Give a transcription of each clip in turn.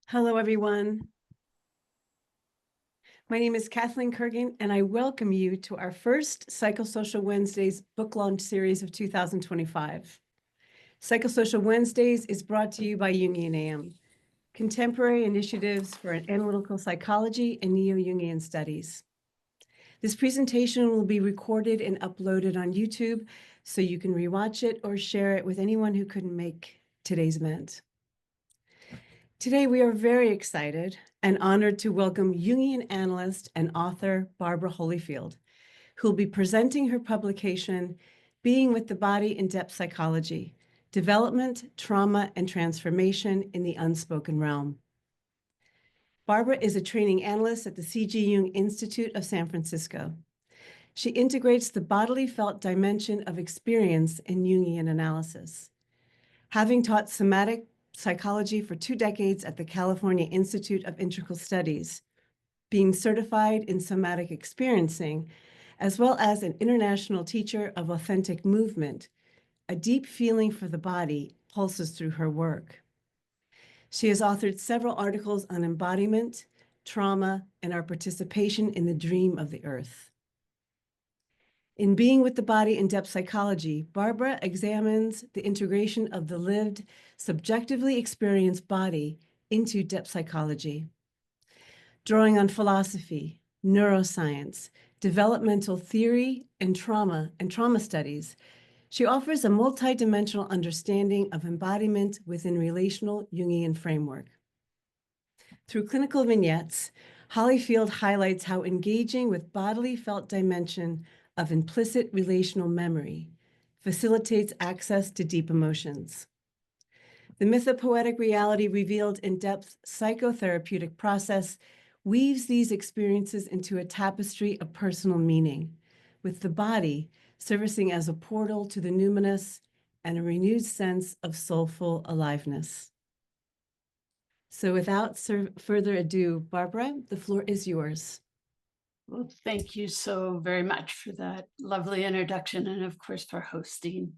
Hello, everyone. My name is Kathleen Kurgan, and I welcome you to our first Psychosocial Wednesdays book launch series of 2025. Psychosocial Wednesdays is brought to you by Jungian AM, contemporary initiatives for analytical psychology and neo-Jungian studies. This presentation will be recorded and uploaded on YouTube, so you can rewatch it or share it with anyone who couldn't make today's event. Today, we are very excited and honored to welcome Jungian analyst and author Barbara Holifield, who will be presenting her publication, Being with the Body in Depth Psychology, Development, Trauma, and Transformation in the Unspoken Realm. Barbara is a training analyst at the C.G. Jung Institute of San Francisco. She integrates the bodily-felt dimension of experience in Jungian analysis. Having taught somatic psychology for 2 decades at the California Institute of Integral Studies, being certified in somatic experiencing, as well as an international teacher of authentic movement, a deep feeling for the body pulses through her work. She has authored several articles on embodiment, trauma, and our participation in the dream of the earth. In Being with the Body in Depth Psychology, Barbara examines the integration of the lived, subjectively experienced body into depth psychology. Drawing on philosophy, neuroscience, developmental theory, and trauma studies, she offers a multidimensional understanding of embodiment within relational Jungian framework. Through clinical vignettes, Holifield highlights how engaging with bodily felt dimension of implicit relational memory facilitates access to deep emotions. The mythopoetic reality revealed in depth psychotherapeutic process weaves these experiences into a tapestry of personal meaning, with the body servicing as a portal to the numinous and a renewed sense of soulful aliveness. So without further ado, Barbara, the floor is yours. Well, thank you so very much for that lovely introduction, and of course for hosting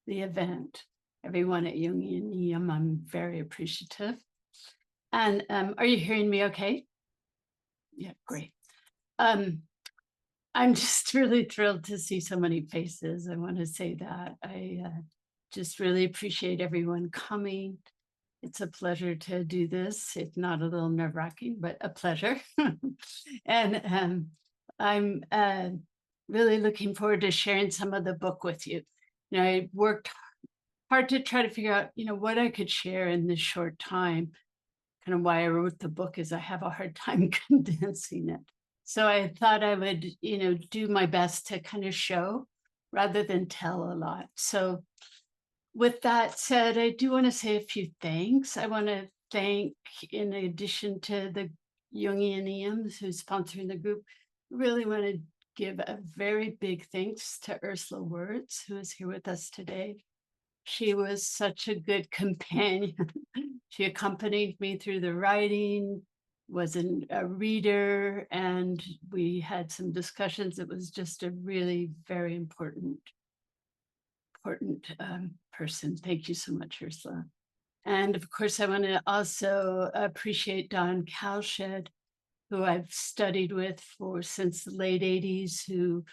the event. Everyone at Jungian EM, I'm very appreciative. And are you hearing me okay? Yeah, great. I'm just really thrilled to see so many faces. I want to say that. I just really appreciate everyone coming. It's a pleasure to do this, if not a little nerve-wracking, but a pleasure. And I'm really looking forward to sharing some of the book with you. You know, I worked hard to try to figure out, what I could share in this short time. Kind of why I wrote the book is I have a hard time condensing it. So I thought I would, do my best to kind of show rather than tell a lot. So with that said, I do want to say a few thanks. I want to thank, in addition to the Jungian EMs who's sponsoring the group, really want to give a very big thanks to Ursula Wirtz, who is here with us today. She was such a good companion. She accompanied me through the writing, was a reader, and we had some discussions. It was just a really very important person. Thank you so much, Ursula. And of course, I want to also appreciate Don Kalshed, who I've studied with since the late 80s,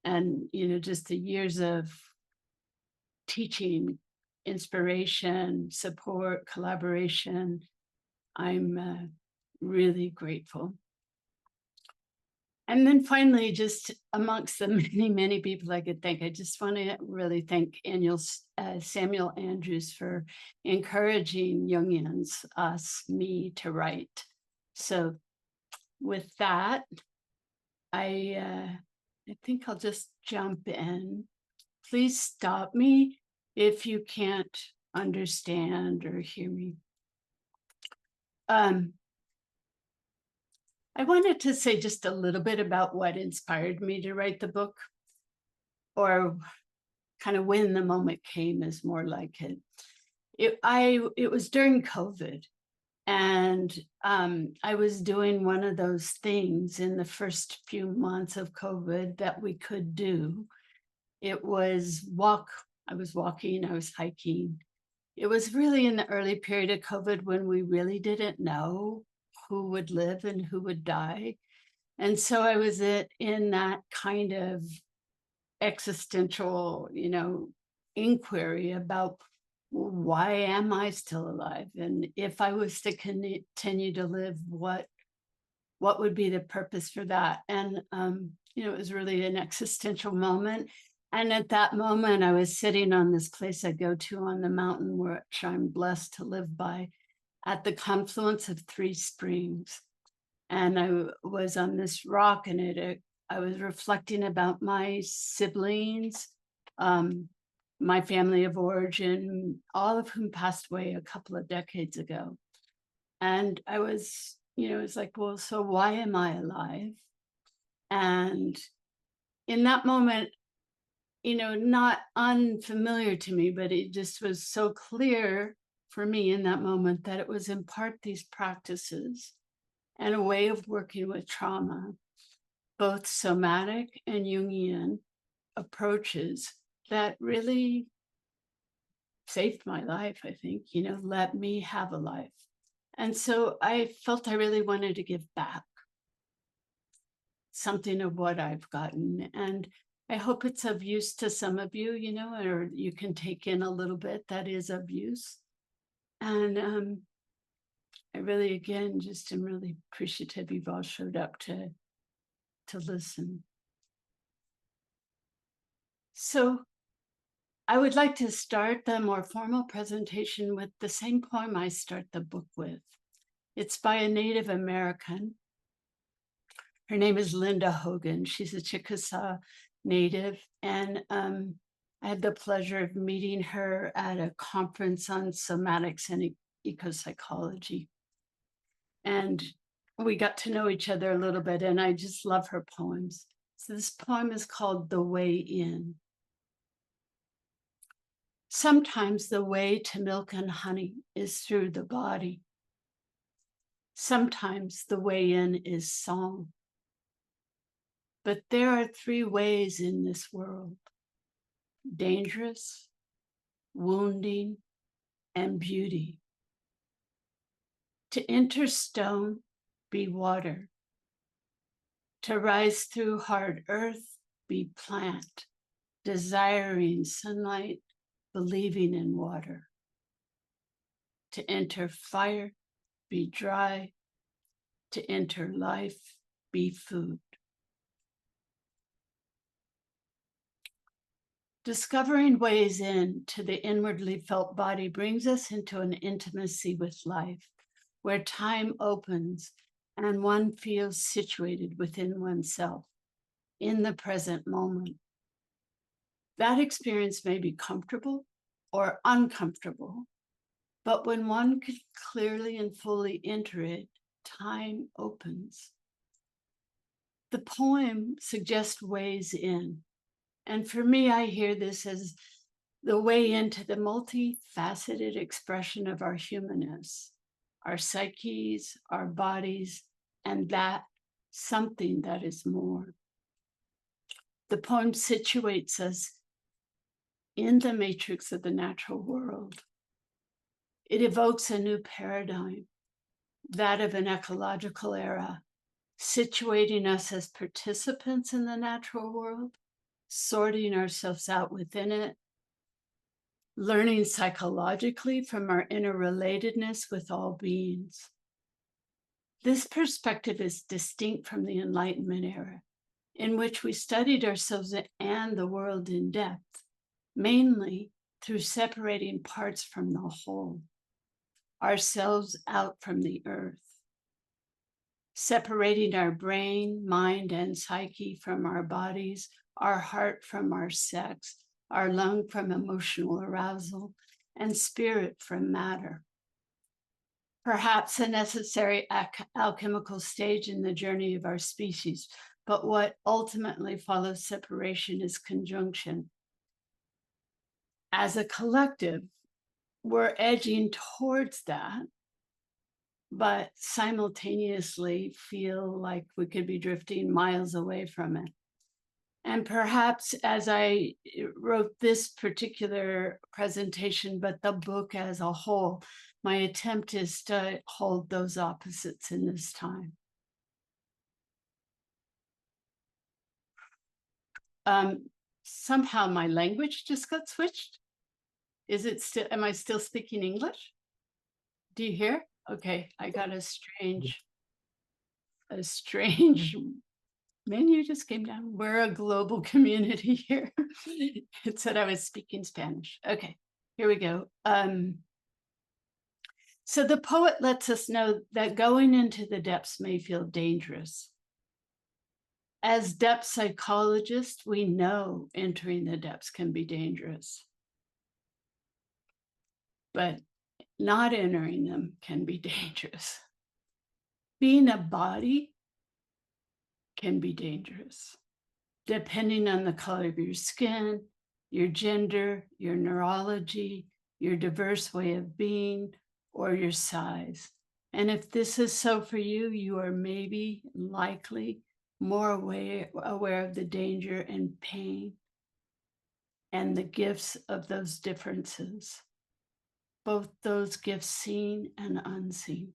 and just the years of teaching, inspiration, support, collaboration. I'm really grateful. And then finally, just amongst the many, many people I could thank, I just want to really thank Samuel Andrews for encouraging Jungians, me to write. So with that, I think I'll just jump in. Please stop me if you can't understand or hear me. I wanted to say just a little bit about what inspired me to write the book, or kind of when the moment came is more like it. It was during COVID, and I was doing one of those things in the first few months of COVID that we could do. It was I was walking, I was hiking, it was really in the early period of COVID when we really didn't know who would live and who would die. And so I was in that kind of existential, inquiry about, well, why am I still alive? And if I was to continue to live, what would be the purpose for that? And it was really an existential moment. And at that moment, I was sitting on this place I go to on the mountain, which I'm blessed to live by, at the confluence of three springs. And I was on this rock, and I was reflecting about my siblings, my family of origin, all of whom passed away a couple of decades ago. And I was, it's like, well, so why am I alive? And in that moment, not unfamiliar to me, but it just was so clear for me in that moment that it was in part these practices and a way of working with trauma, both somatic and Jungian approaches, that really saved my life, I think, let me have a life. And so I felt I really wanted to give back something of what I've gotten. And I hope it's of use to some of you, or you can take in a little bit that is of use. And I really, again, just am really appreciative you've all showed up to listen. So I would like to start the more formal presentation with the same poem I start the book with. It's by a Native American. Her name is Linda Hogan. She's a Chickasaw Native. And I had the pleasure of meeting her at a conference on somatics and ecopsychology. And we got to know each other a little bit, and I just love her poems. So this poem is called The Way In. Sometimes the way to milk and honey is through the body. Sometimes the way in is song. But there are three ways in this world: dangerous, wounding, and beauty. To enter stone, be water. To rise through hard earth, be plant, desiring sunlight, believing in water. To enter fire, be dry. To enter life, be food. Discovering ways in to the inwardly felt body brings us into an intimacy with life, where time opens and one feels situated within oneself, in the present moment. That experience may be comfortable or uncomfortable, but when one could clearly and fully enter it, time opens. The poem suggests ways in. And for me, I hear this as the way into the multifaceted expression of our humanness, our psyches, our bodies, and that something that is more. The poem situates us in the matrix of the natural world. It evokes a new paradigm, that of an ecological era, situating us as participants in the natural world, sorting ourselves out within it, learning psychologically from our interrelatedness with all beings. This perspective is distinct from the Enlightenment era, in which we studied ourselves and the world in depth, mainly through separating parts from the whole, ourselves out from the earth, separating our brain, mind, and psyche from our bodies, our heart from our sex, our lung from emotional arousal, and spirit from matter. Perhaps a necessary alchemical stage in the journey of our species, but what ultimately follows separation is conjunction. As a collective, we're edging towards that, but simultaneously feel like we could be drifting miles away from it. And perhaps as I wrote this particular presentation, but the book as a whole, my attempt is to hold those opposites in this time. Somehow my language just got switched. Is it still, am I still speaking English? Do you hear? Okay, I got a strange menu just came down. We're a global community here. It said I was speaking Spanish. Okay, here we go. So the poet lets us know that going into the depths may feel dangerous. As depth psychologists, we know entering the depths can be dangerous. But not entering them can be dangerous. Being a body can be dangerous, depending on the color of your skin, your gender, your neurology, your diverse way of being, or your size. And if this is so for you, you are maybe likely more aware of the danger and pain and the gifts of those differences, both those gifts seen and unseen.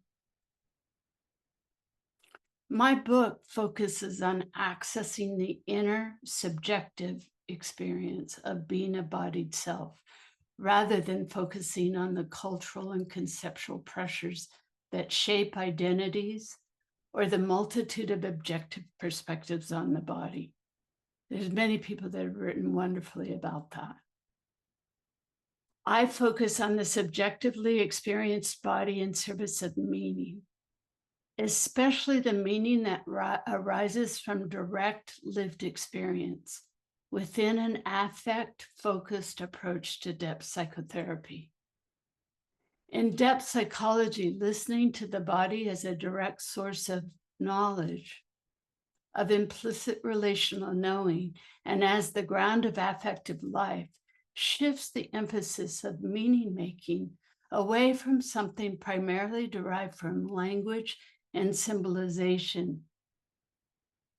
My book focuses on accessing the inner subjective experience of being a bodied self, rather than focusing on the cultural and conceptual pressures that shape identities or the multitude of objective perspectives on the body. There's many people that have written wonderfully about that. I focus on the subjectively experienced body in service of meaning, especially the meaning that arises from direct lived experience within an affect-focused approach to depth psychotherapy. In depth psychology, listening to the body as a direct source of knowledge, of implicit relational knowing, and as the ground of affective life, shifts the emphasis of meaning making away from something primarily derived from language and symbolization.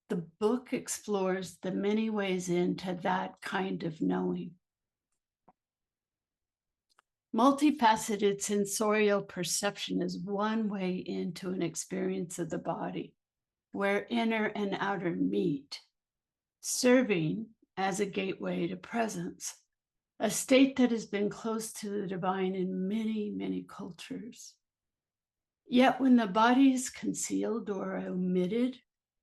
The book explores the many ways into that kind of knowing. Multifaceted sensorial perception is one way into an experience of the body, where inner and outer meet, serving as a gateway to presence, a state that has been close to the divine in many, many cultures. Yet when the body is concealed or omitted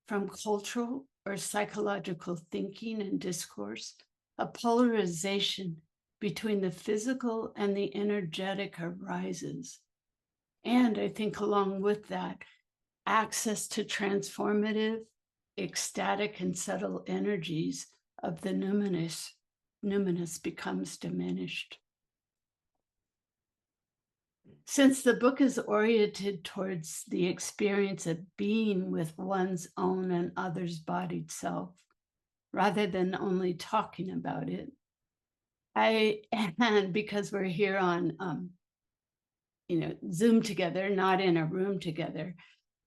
from cultural or psychological thinking and discourse, a polarization between the physical and the energetic arises. And I think along with that, access to transformative, ecstatic, and subtle energies of the numinous becomes diminished. Since the book is oriented towards the experience of being with one's own and others' bodied self, rather than only talking about it, and because we're here on, Zoom together, not in a room together,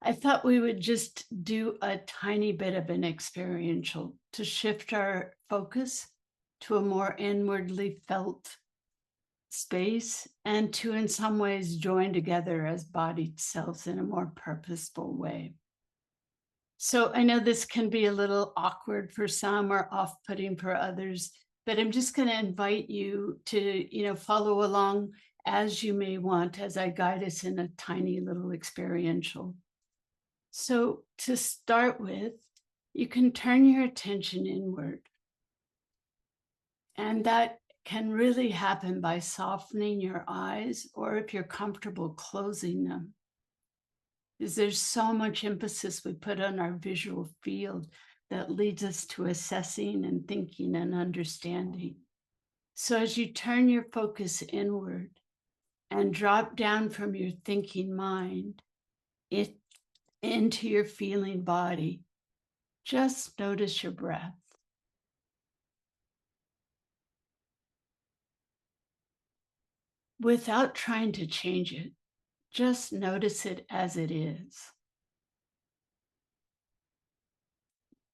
I thought we would just do a tiny bit of an experiential to shift our focus to a more inwardly felt space and to, in some ways, join together as bodied selves in a more purposeful way. So I know this can be a little awkward for some or off-putting for others, but I'm just going to invite you to, follow along as you may want as I guide us in a tiny little experiential. So to start with, you can turn your attention inward. And that can really happen by softening your eyes, or if you're comfortable, closing them. Because there's so much emphasis we put on our visual field that leads us to assessing and thinking and understanding. So as you turn your focus inward and drop down from your thinking mind into your feeling body, just notice your breath. Without trying to change it, just notice it as it is.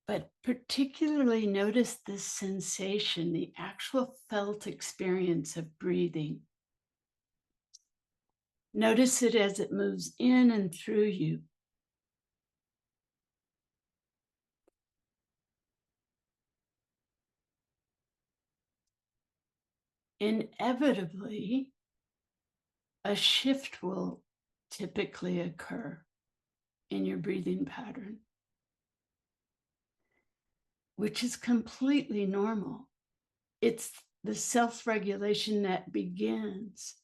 But particularly notice this sensation, the actual felt experience of breathing. Notice it as it moves in and through you. Inevitably, a shift will typically occur in your breathing pattern, which is completely normal. It's the self-regulation that begins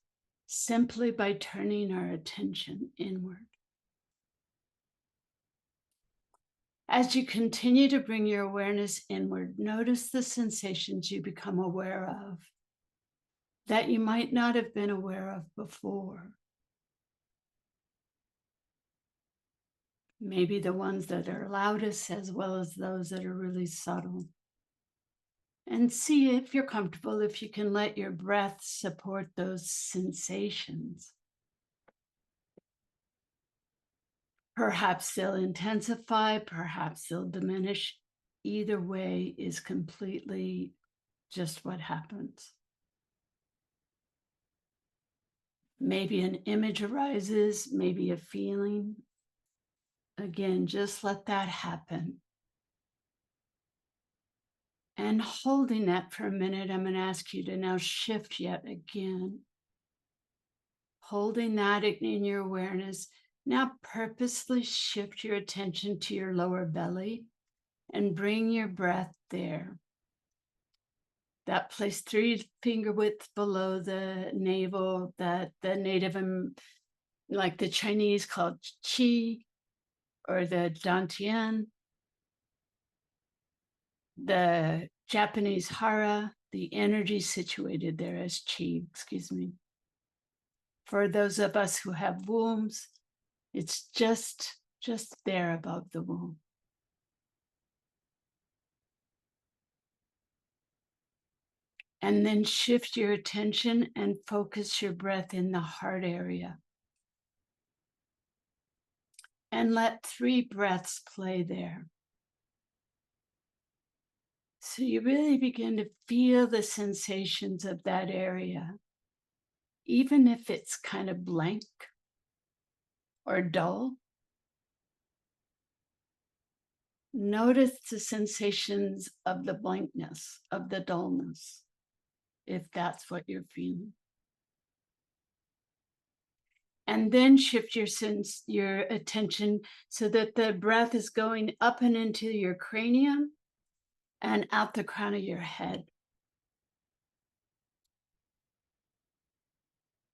simply by turning our attention inward. As you continue to bring your awareness inward, notice the sensations you become aware of that you might not have been aware of before. Maybe the ones that are loudest as well as those that are really subtle. And see if you're comfortable, if you can let your breath support those sensations. Perhaps they'll intensify, perhaps they'll diminish. Either way is completely just what happens. Maybe an image arises, maybe a feeling. Again, just let that happen. And holding that for a minute, I'm going to ask you to now shift yet again. Holding that in your awareness, now purposely shift your attention to your lower belly and bring your breath there. That place 3 finger widths below the navel that the native, like the Chinese called qi, or the dantian, the Japanese hara, the energy situated there as qi, excuse me. For those of us who have wombs, it's just there above the womb. And then shift your attention and focus your breath in the heart area. And let 3 breaths play there. So you really begin to feel the sensations of that area, even if it's kind of blank or dull. Notice the sensations of the blankness, of the dullness, if that's what you're feeling. And then shift your attention so that the breath is going up and into your cranium and out the crown of your head.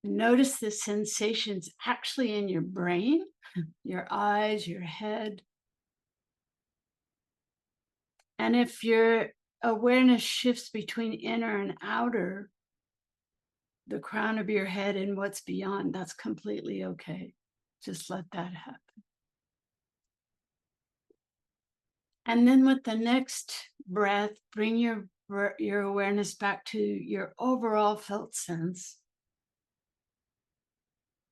Notice the sensations actually in your brain, your eyes, your head. And if your awareness shifts between inner and outer, the crown of your head and what's beyond, that's completely okay. Just let that happen. And then with the next breath, bring your awareness back to your overall felt sense.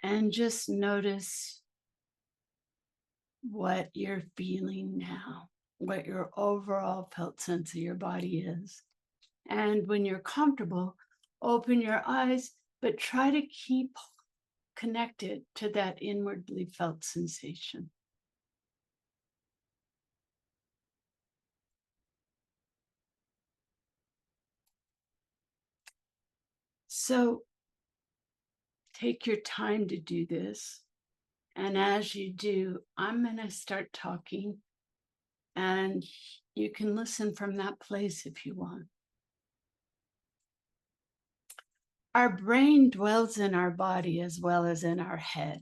And just notice what you're feeling now, what your overall felt sense of your body is. And when you're comfortable, open your eyes, but try to keep connected to that inwardly felt sensation. So take your time to do this. And as you do, I'm going to start talking, and you can listen from that place if you want. Our brain dwells in our body as well as in our head.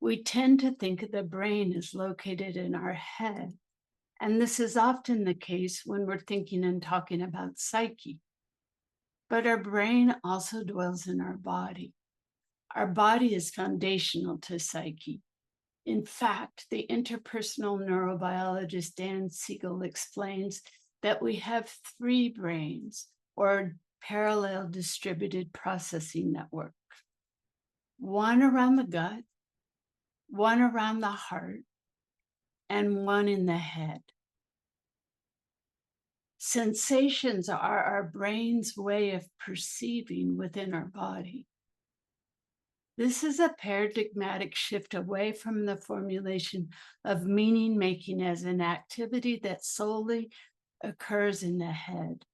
We tend to think of the brain as located in our head, and this is often the case when we're thinking and talking about psyche. But our brain also dwells in our body. Our body is foundational to psyche. In fact, the interpersonal neurobiologist Dan Siegel explains that we have 3 brains, or parallel distributed processing networks. One around the gut, one around the heart, and one in the head. Sensations are our brain's way of perceiving within our body. This is a paradigmatic shift away from the formulation of meaning making as an activity that solely occurs in the head.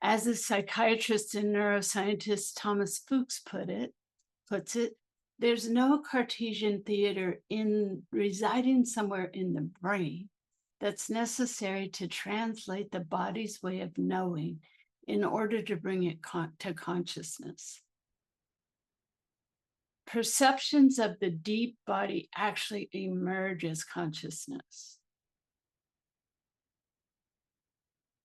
As the psychiatrist and neuroscientist Thomas Fuchs puts it, there's no Cartesian theater residing somewhere in the brain that's necessary to translate the body's way of knowing in order to bring it to consciousness. Perceptions of the deep body actually emerge as consciousness.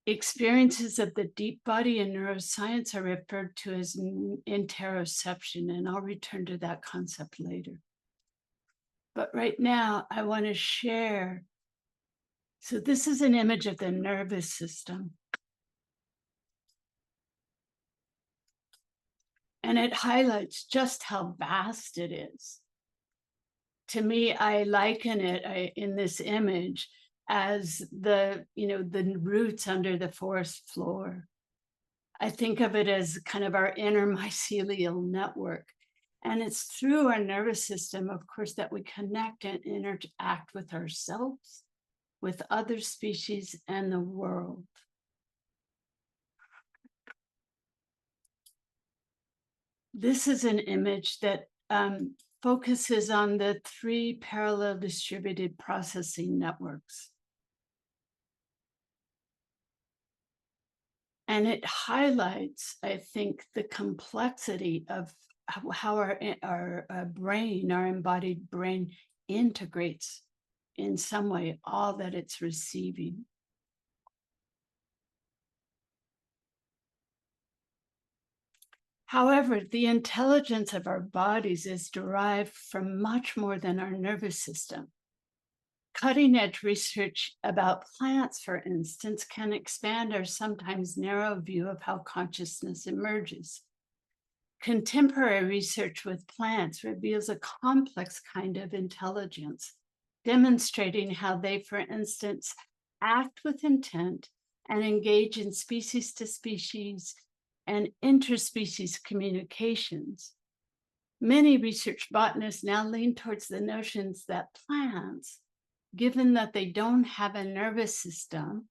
Experiences of the deep body in neuroscience are referred to as interoception, and I'll return to that concept later. But right now, I want to share. So this is an image of the nervous system. And it highlights just how vast it is. To me, I liken it in this image as the roots under the forest floor. I think of it as kind of our inner mycelial network. And it's through our nervous system, of course, that we connect and interact with ourselves, with other species, and the world. This is an image that focuses on the 3 parallel distributed processing networks. And it highlights, I think, the complexity of how our brain, our embodied brain, integrates in some way all that it's receiving. However, the intelligence of our bodies is derived from much more than our nervous system. Cutting-edge research about plants, for instance, can expand our sometimes narrow view of how consciousness emerges. Contemporary research with plants reveals a complex kind of intelligence, demonstrating how they, for instance, act with intent and engage in species to species and interspecies communications. Many research botanists now lean towards the notions that plants, given that they don't have a nervous system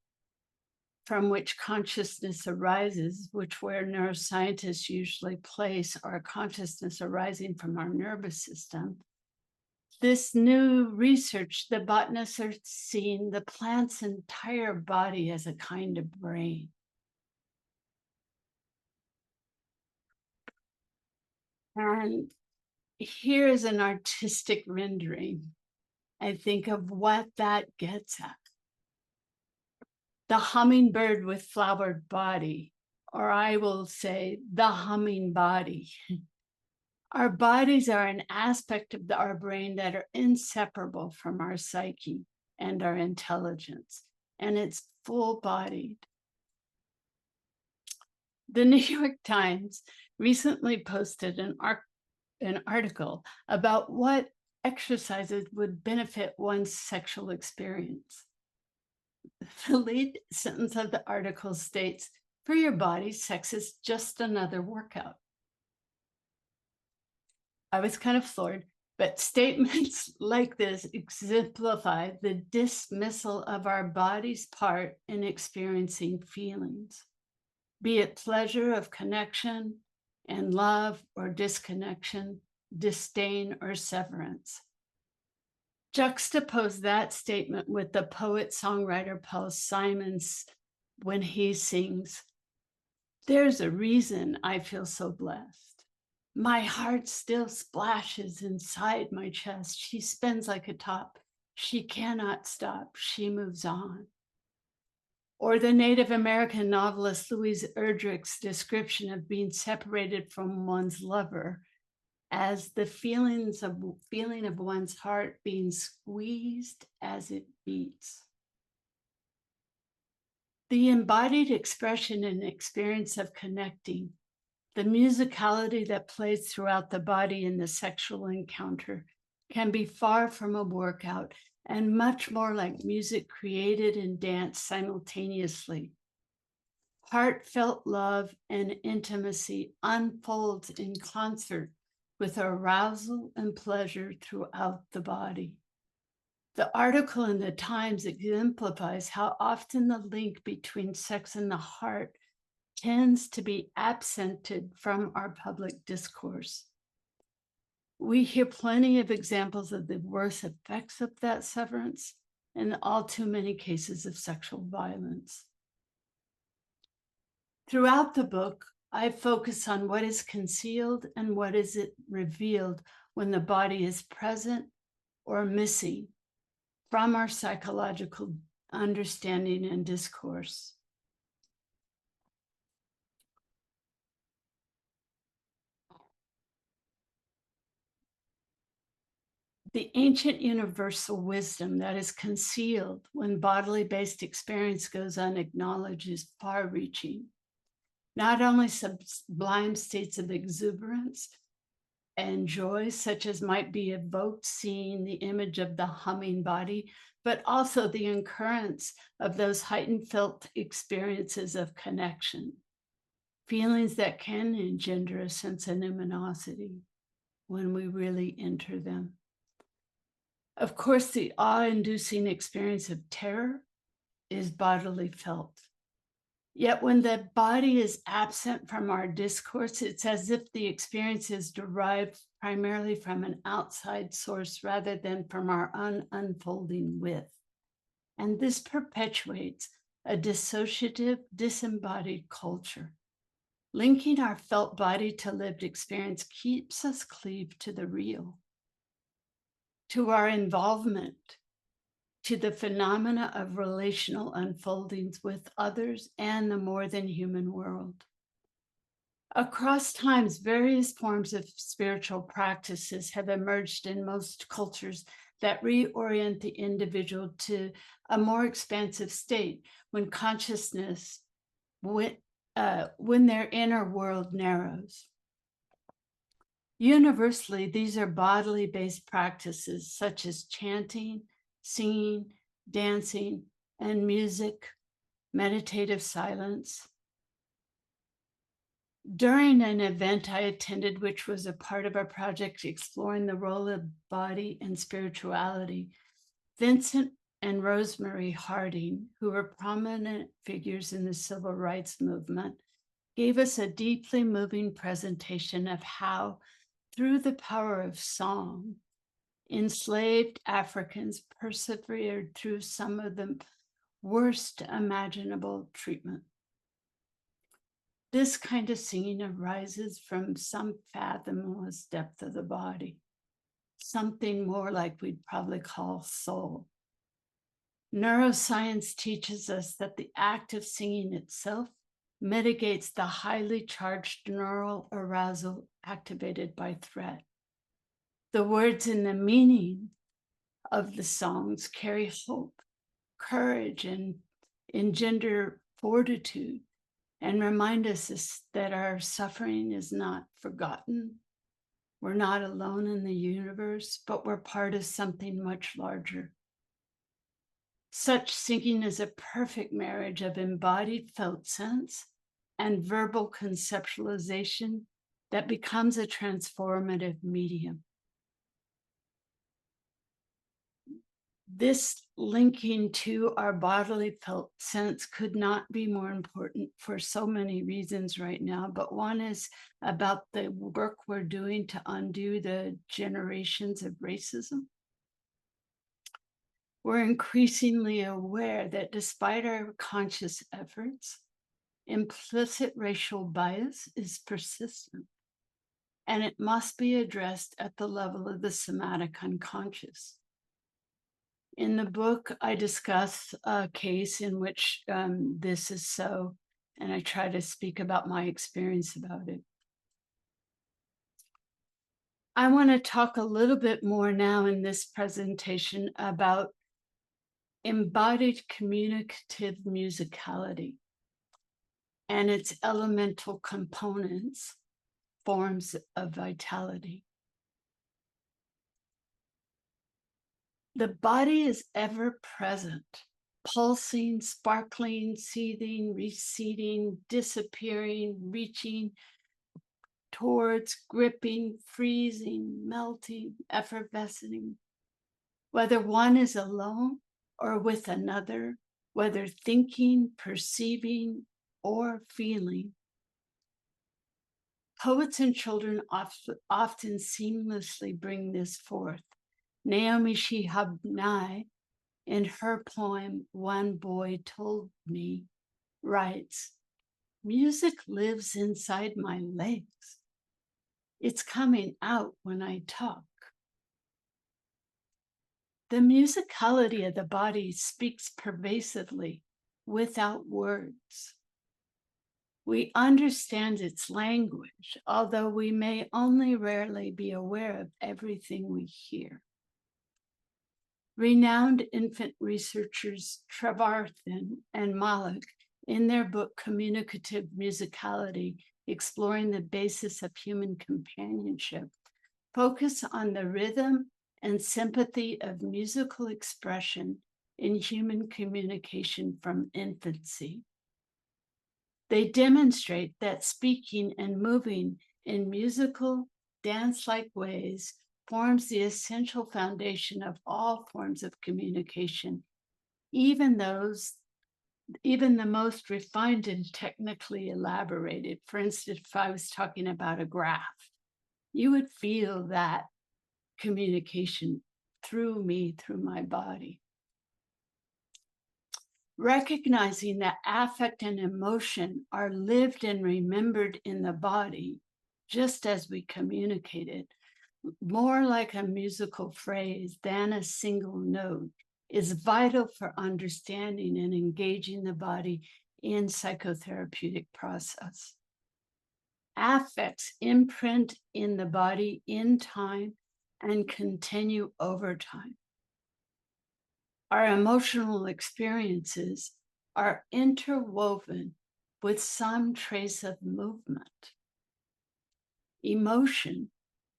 from which consciousness arises, where neuroscientists usually place our consciousness arising from our nervous system. This new research, the botanists are seeing the plant's entire body as a kind of brain. And here is an artistic rendering, I think, of what that gets at. The hummingbird with flowered body, or I will say the humming body. Our bodies are an aspect of our brain that are inseparable from our psyche and our intelligence, and it's full-bodied. The New York Times recently posted an article about what exercises would benefit one's sexual experience. The lead sentence of the article states, "For your body, sex is just another workout." I was kind of floored, but statements like this exemplify the dismissal of our body's part in experiencing feelings, be it pleasure of connection and love, or disconnection, disdain, or severance. Juxtapose that statement with the poet-songwriter Paul Simon's when he sings, "There's a reason I feel so blessed. My heart still splashes inside my chest. She spins like a top. She cannot stop. She moves on." Or the Native American novelist Louise Erdrich's description of being separated from one's lover as the feeling of one's heart being squeezed as it beats. The embodied expression and experience of connecting, the musicality that plays throughout the body in the sexual encounter, can be far from a workout and much more like music created and danced simultaneously. Heartfelt love and intimacy unfolds in concert with arousal and pleasure throughout the body. The article in the Times exemplifies how often the link between sex and the heart tends to be absented from our public discourse. We hear plenty of examples of the worst effects of that severance and all too many cases of sexual violence. Throughout the book, I focus on what is concealed and what is it revealed when the body is present or missing from our psychological understanding and discourse. The ancient universal wisdom that is concealed when bodily-based experience goes unacknowledged is far-reaching. Not only sublime states of exuberance and joy, such as might be evoked seeing the image of the humming body, but also the occurrence of those heightened felt experiences of connection, feelings that can engender a sense of numinosity when we really enter them. Of course, the awe-inducing experience of terror is bodily felt. Yet when the body is absent from our discourse, it's as if the experience is derived primarily from an outside source rather than from our unfolding with. And this perpetuates a dissociative, disembodied culture. Linking our felt body to lived experience keeps us cleaved to the real, to our involvement, to the phenomena of relational unfoldings with others and the more than human world. Across times, various forms of spiritual practices have emerged in most cultures that reorient the individual to a more expansive state when consciousness, when their inner world narrows. Universally, these are bodily-based practices such as chanting, singing, dancing, and music, meditative silence. During an event I attended, which was a part of our project exploring the role of body and spirituality, Vincent and Rosemary Harding, who were prominent figures in the civil rights movement, gave us a deeply moving presentation of how, through the power of song, enslaved Africans persevered through some of the worst imaginable treatment. This kind of singing arises from some fathomless depth of the body, something more like we'd probably call soul. Neuroscience teaches us that the act of singing itself mitigates the highly charged neural arousal activated by threat. The words and the meaning of the songs carry hope, courage, and engender fortitude, and remind us that our suffering is not forgotten. We're not alone in the universe, but we're part of something much larger. Such singing is a perfect marriage of embodied felt sense and verbal conceptualization that becomes a transformative medium. This linking to our bodily felt sense could not be more important for so many reasons right now, but one is about the work we're doing to undo the generations of racism. We're increasingly aware that despite our conscious efforts, implicit racial bias is persistent, and it must be addressed at the level of the somatic unconscious. In the book, I discuss a case in which this is so, and I try to speak about my experience about it. I want to talk a little bit more now in this presentation about embodied communicative musicality and its elemental components, forms of vitality. The body is ever present, pulsing, sparkling, seething, receding, disappearing, reaching towards, gripping, freezing, melting, effervescing. Whether one is alone or with another, whether thinking, perceiving, or feeling. Poets and children often seamlessly bring this forth. Naomi Shihab Nye, in her poem, One Boy Told Me, writes, music lives inside my legs. It's coming out when I talk. The musicality of the body speaks pervasively without words. We understand its language, although we may only rarely be aware of everything we hear. Renowned infant researchers Trevarthen and Malik, in their book Communicative Musicality, Exploring the Basis of Human Companionship, focus on the rhythm and sympathy of musical expression in human communication from infancy. They demonstrate that speaking and moving in musical, dance-like ways forms the essential foundation of all forms of communication, even the most refined and technically elaborated. For instance, if I was talking about a graph, you would feel that communication through me, through my body. Recognizing that affect and emotion are lived and remembered in the body, just as we communicated, more like a musical phrase than a single note, is vital for understanding and engaging the body in psychotherapeutic process. Affects imprint in the body in time and continue over time. Our emotional experiences are interwoven with some trace of movement. Emotion,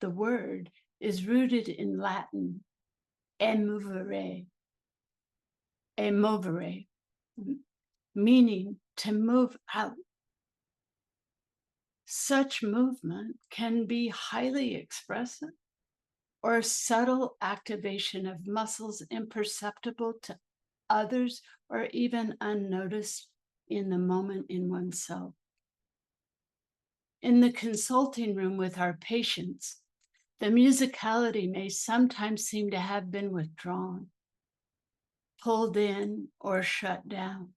the word, is rooted in Latin, emovere, meaning to move out. Such movement can be highly expressive or subtle activation of muscles imperceptible to others or even unnoticed in the moment in oneself. In the consulting room with our patients, the musicality may sometimes seem to have been withdrawn, pulled in, or shut down.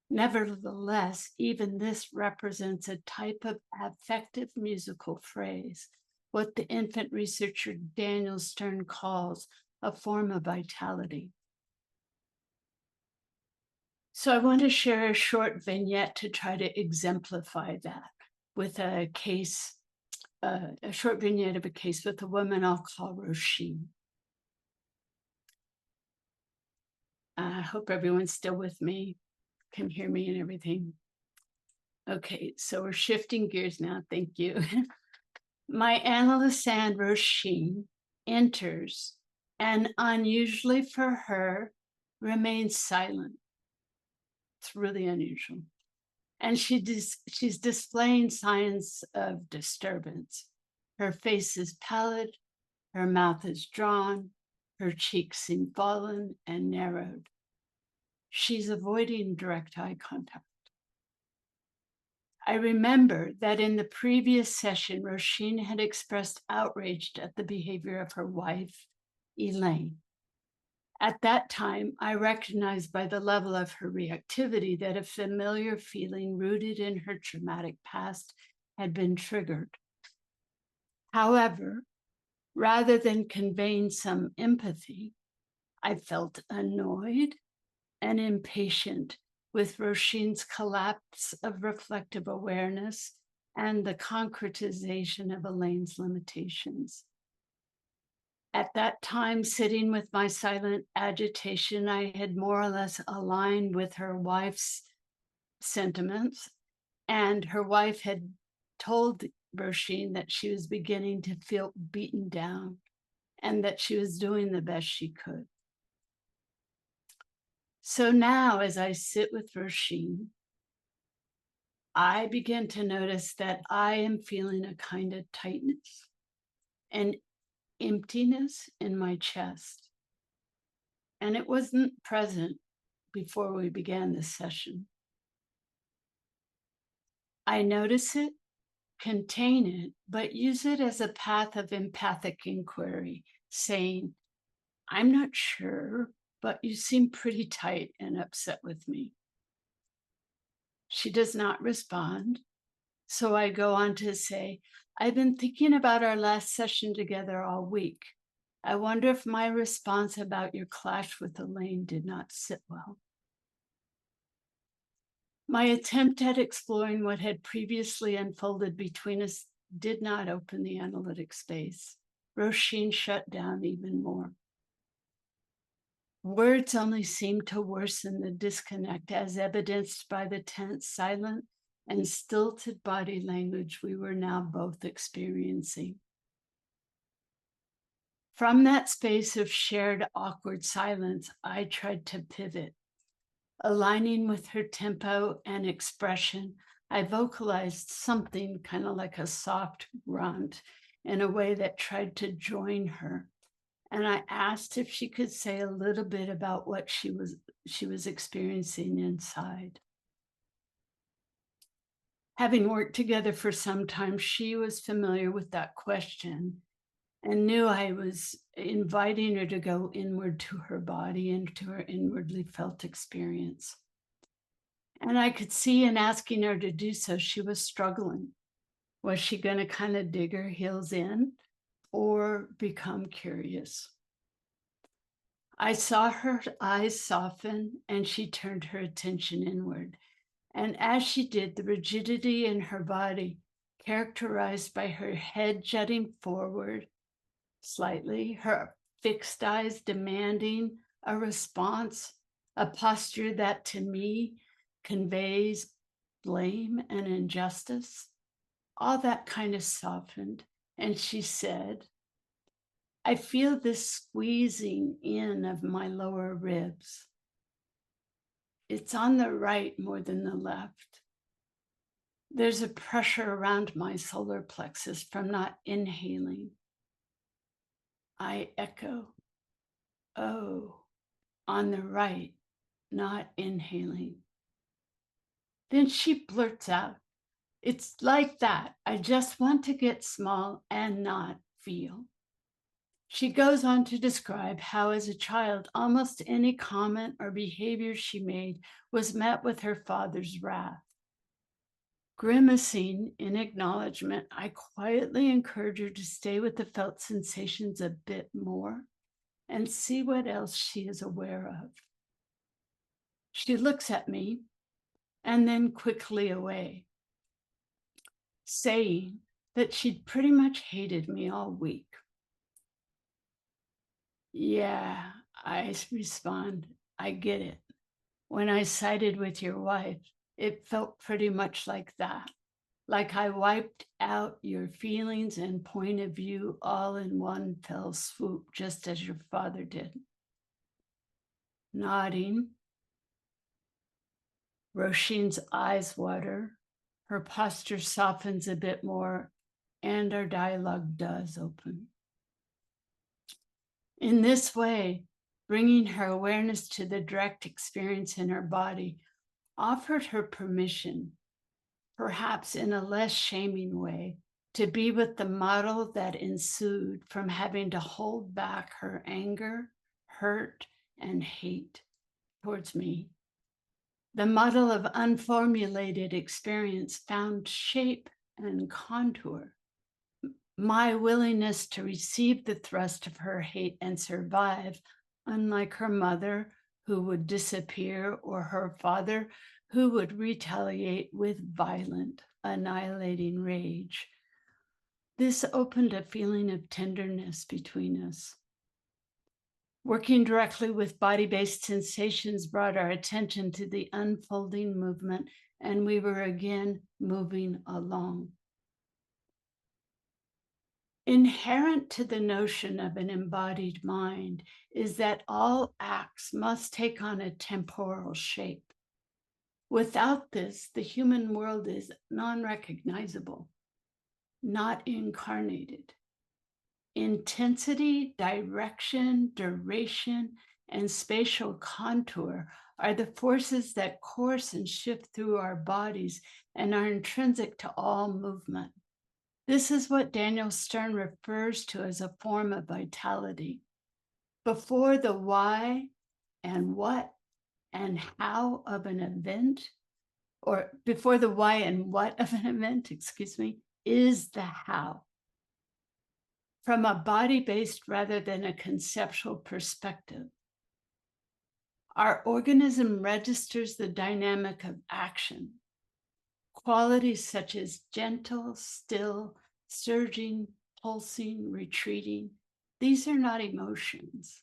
Nevertheless, even this represents a type of affective musical phrase, what the infant researcher Daniel Stern calls a form of vitality. So I want to share a short vignette to try to exemplify that with a case, a short vignette of a case with a woman I'll call Roisin. I hope everyone's still with me, can hear me and everything. Okay, so we're shifting gears now, thank you. My analyst and Roisin enters and unusually for her remains silent. It's really unusual. And she's displaying signs of disturbance. Her face is pallid, her mouth is drawn, her cheeks seem fallen and narrowed. She's avoiding direct eye contact. I remember that in the previous session, Roisin had expressed outrage at the behavior of her wife, Elaine. At that time, I recognized by the level of her reactivity that a familiar feeling rooted in her traumatic past had been triggered. However, rather than conveying some empathy, I felt annoyed and impatient with Roisin's collapse of reflective awareness and the concretization of Elaine's limitations. At that time, sitting with my silent agitation, I had more or less aligned with her wife's sentiments, and her wife had told Roisin that she was beginning to feel beaten down and that she was doing the best she could. So now, as I sit with Roisin, I begin to notice that I am feeling a kind of tightness and emptiness in my chest. And it wasn't present before we began this session. I notice it, contain it, but use it as a path of empathic inquiry, saying, I'm not sure, but you seem pretty tight and upset with me. She does not respond. So I go on to say, I've been thinking about our last session together all week. I wonder if my response about your clash with Elaine did not sit well. My attempt at exploring what had previously unfolded between us did not open the analytic space. Roisin shut down even more. Words only seemed to worsen the disconnect, as evidenced by the tense, silent, and stilted body language we were now both experiencing. From that space of shared awkward silence, I tried to pivot. Aligning with her tempo and expression, I vocalized something kind of like a soft grunt in a way that tried to join her. And I asked if she could say a little bit about what she was experiencing inside. Having worked together for some time, she was familiar with that question and knew I was inviting her to go inward to her body and to her inwardly felt experience. And I could see in asking her to do so, she was struggling. Was she going to kind of dig her heels in or become curious? I saw her eyes soften and she turned her attention inward. And as she did, the rigidity in her body, characterized by her head jutting forward slightly, her fixed eyes demanding a response, a posture that to me conveys blame and injustice, all that kind of softened. And she said, I feel this squeezing in of my lower ribs. It's on the right more than the left. There's a pressure around my solar plexus from not inhaling. I echo, oh, on the right, not inhaling. Then she blurts out, it's like that. I just want to get small and not feel. She goes on to describe how, as a child, almost any comment or behavior she made was met with her father's wrath. Grimacing in acknowledgement, I quietly encourage her to stay with the felt sensations a bit more and see what else she is aware of. She looks at me and then quickly away, saying that she'd pretty much hated me all week. Yeah, I respond, I get it. When I sided with your wife, it felt pretty much like that. Like I wiped out your feelings and point of view all in one fell swoop, just as your father did. Nodding, Roisin's eyes water, her posture softens a bit more, and our dialogue does open. In this way, bringing her awareness to the direct experience in her body offered her permission, perhaps in a less shaming way, to be with the model that ensued from having to hold back her anger, hurt, and hate towards me. The model of unformulated experience found shape and contour. My willingness to receive the thrust of her hate and survive, unlike her mother, who would disappear, or her father, who would retaliate with violent, annihilating rage. This opened a feeling of tenderness between us. Working directly with body-based sensations brought our attention to the unfolding movement, and we were again moving along. Inherent to the notion of an embodied mind is that all acts must take on a temporal shape. Without this, the human world is non-recognizable, not incarnated. Intensity, direction, duration, and spatial contour are the forces that course and shift through our bodies and are intrinsic to all movement. This is what Daniel Stern refers to as a form of vitality. Before the why and what and how of an event, or before the why and what of an event, is the how. From a body-based rather than a conceptual perspective. Our organism registers the dynamic of action. Qualities such as gentle, still, surging, pulsing, retreating, these are not emotions.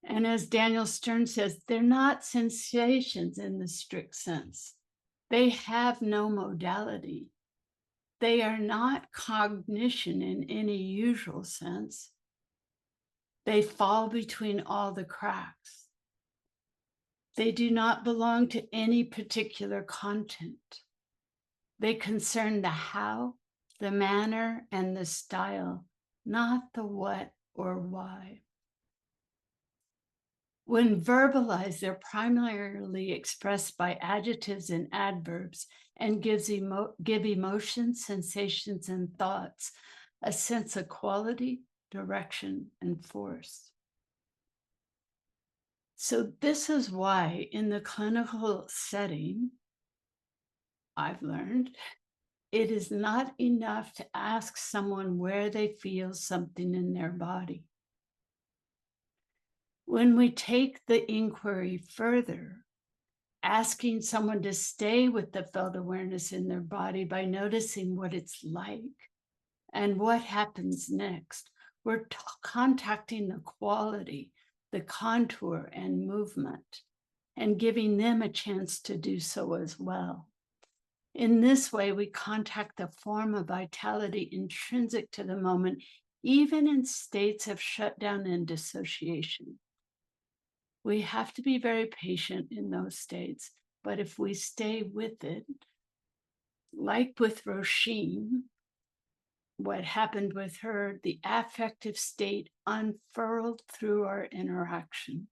And as Daniel Stern says, they're not sensations in the strict sense. They have no modality. They are not cognition in any usual sense. They fall between all the cracks. They do not belong to any particular content. They concern the how, the manner, and the style, not the what or why. When verbalized, they're primarily expressed by adjectives and adverbs and give emotions, sensations, and thoughts a sense of quality, direction, and force. So this is why in the clinical setting, I've learned, it is not enough to ask someone where they feel something in their body. When we take the inquiry further, asking someone to stay with the felt awareness in their body by noticing what it's like and what happens next, we're contacting the quality, the contour and movement, and giving them a chance to do so as well. In this way, we contact the form of vitality intrinsic to the moment, even in states of shutdown and dissociation. We have to be very patient in those states, but if we stay with it, like with Roisin, what happened with her, the affective state unfurled through our interaction.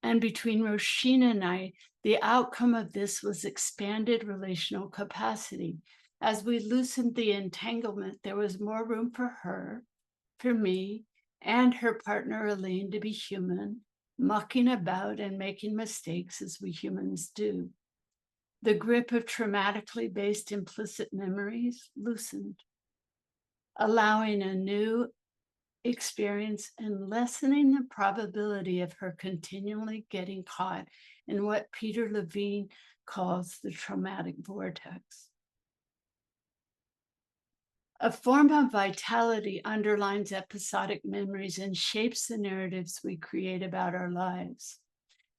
And between Roisin and I, the outcome of this was expanded relational capacity. As we loosened the entanglement, there was more room for her, for me, and her partner Elaine to be human, mucking about and making mistakes as we humans do. The grip of traumatically based implicit memories loosened, allowing a new experience and lessening the probability of her continually getting caught in what Peter Levine calls the traumatic vortex. A form of vitality underlines episodic memories and shapes the narratives we create about our lives.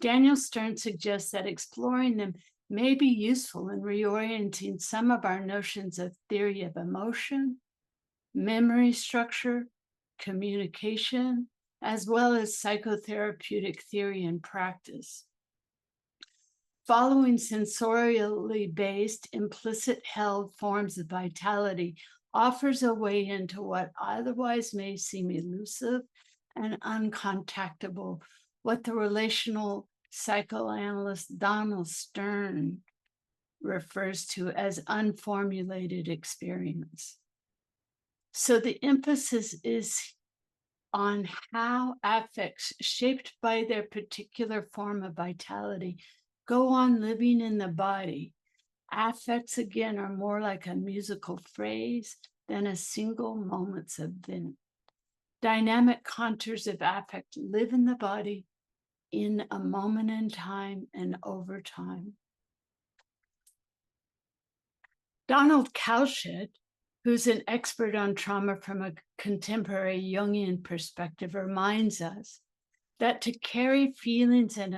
Daniel Stern suggests that exploring them may be useful in reorienting some of our notions of theory of emotion, memory structure, communication, as well as psychotherapeutic theory and practice. Following sensorially based, implicit held forms of vitality offers a way into what otherwise may seem elusive and uncontactable, what the relational psychoanalyst Donald Stern refers to as unformulated experience. So the emphasis is on how affects shaped by their particular form of vitality go on living in the body. Affects, again, are more like a musical phrase than a single moment's event. Dynamic contours of affect live in the body in a moment in time and over time. Donald Cowshed, who's an expert on trauma from a contemporary Jungian perspective, reminds us that to carry feelings and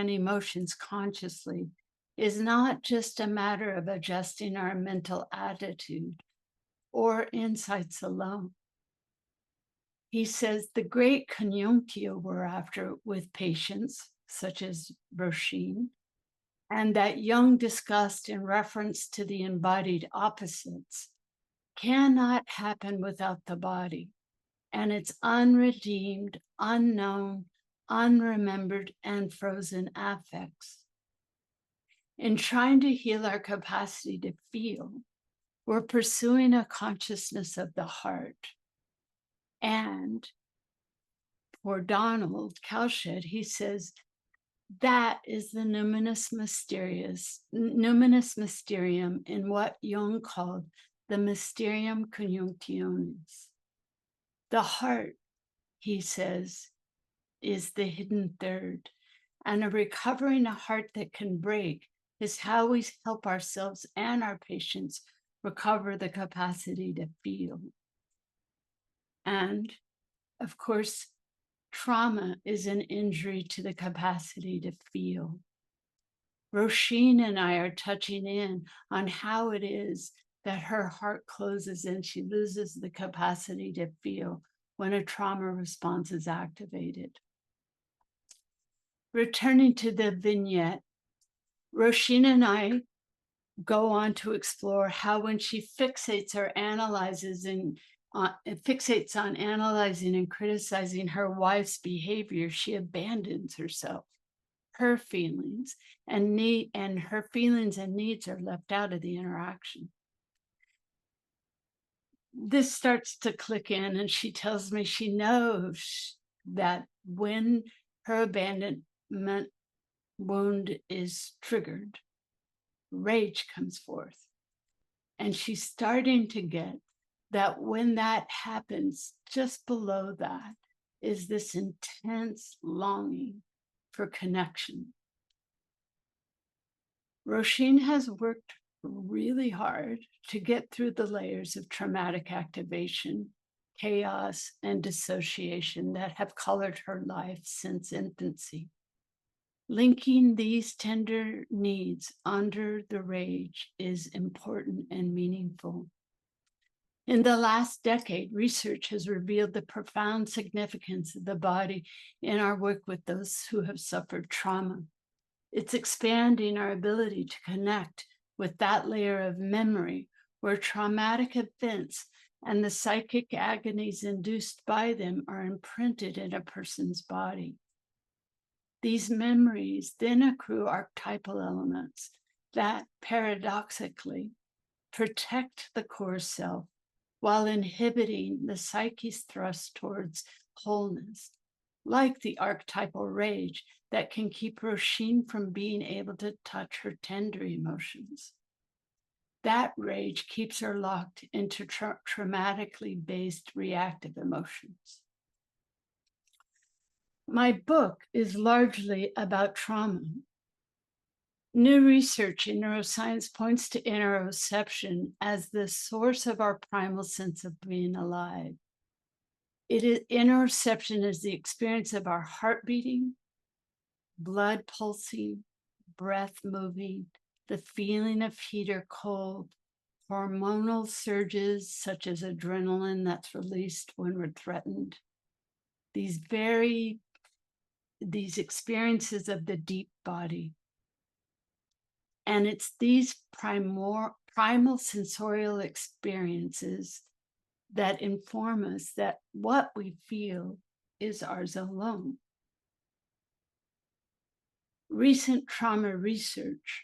emotions consciously is not just a matter of adjusting our mental attitude, or insights alone. He says the great conjunctio we're after with patients, such as Roisin, and that Jung discussed in reference to the embodied opposites, cannot happen without the body and its unredeemed, unknown, unremembered, and frozen affects. In trying to heal our capacity to feel, we're pursuing a consciousness of the heart. And for Donald Cowshed, he says, that is the numinous mysterium in what Jung called the mysterium conjunctionis. The heart, he says, is the hidden third, and a recovering a heart that can break is how we help ourselves and our patients recover the capacity to feel. And of course, trauma is an injury to the capacity to feel. Roisin and I are touching in on how it is that her heart closes and she loses the capacity to feel when a trauma response is activated. Returning to the vignette, Roisin and I go on to explore how when she fixates on analyzing and criticizing her wife's behavior, she abandons herself. Her feelings and her feelings and needs are left out of the interaction. This starts to click in, and she tells me she knows that when her abandonment wound is triggered, rage comes forth. And she's starting to get that when that happens, just below that is this intense longing for connection. Roisin has worked really hard to get through the layers of traumatic activation, chaos, and dissociation that have colored her life since infancy. Linking these tender needs under the rage is important and meaningful. In the last decade, research has revealed the profound significance of the body in our work with those who have suffered trauma. It's expanding our ability to connect with that layer of memory where traumatic events and the psychic agonies induced by them are imprinted in a person's body. These memories then accrue archetypal elements that paradoxically protect the core self while inhibiting the psyche's thrust towards wholeness, like the archetypal rage that can keep Roisin from being able to touch her tender emotions. That rage keeps her locked into traumatically based reactive emotions. My book is largely about trauma. New research in neuroscience points to interoception as the source of our primal sense of being alive. Interoception is the experience of our heart beating, blood pulsing, breath moving, the feeling of heat or cold, hormonal surges such as adrenaline that's released when we're threatened. These experiences of the deep body. And it's these primal sensorial experiences that inform us that what we feel is ours alone. Recent trauma research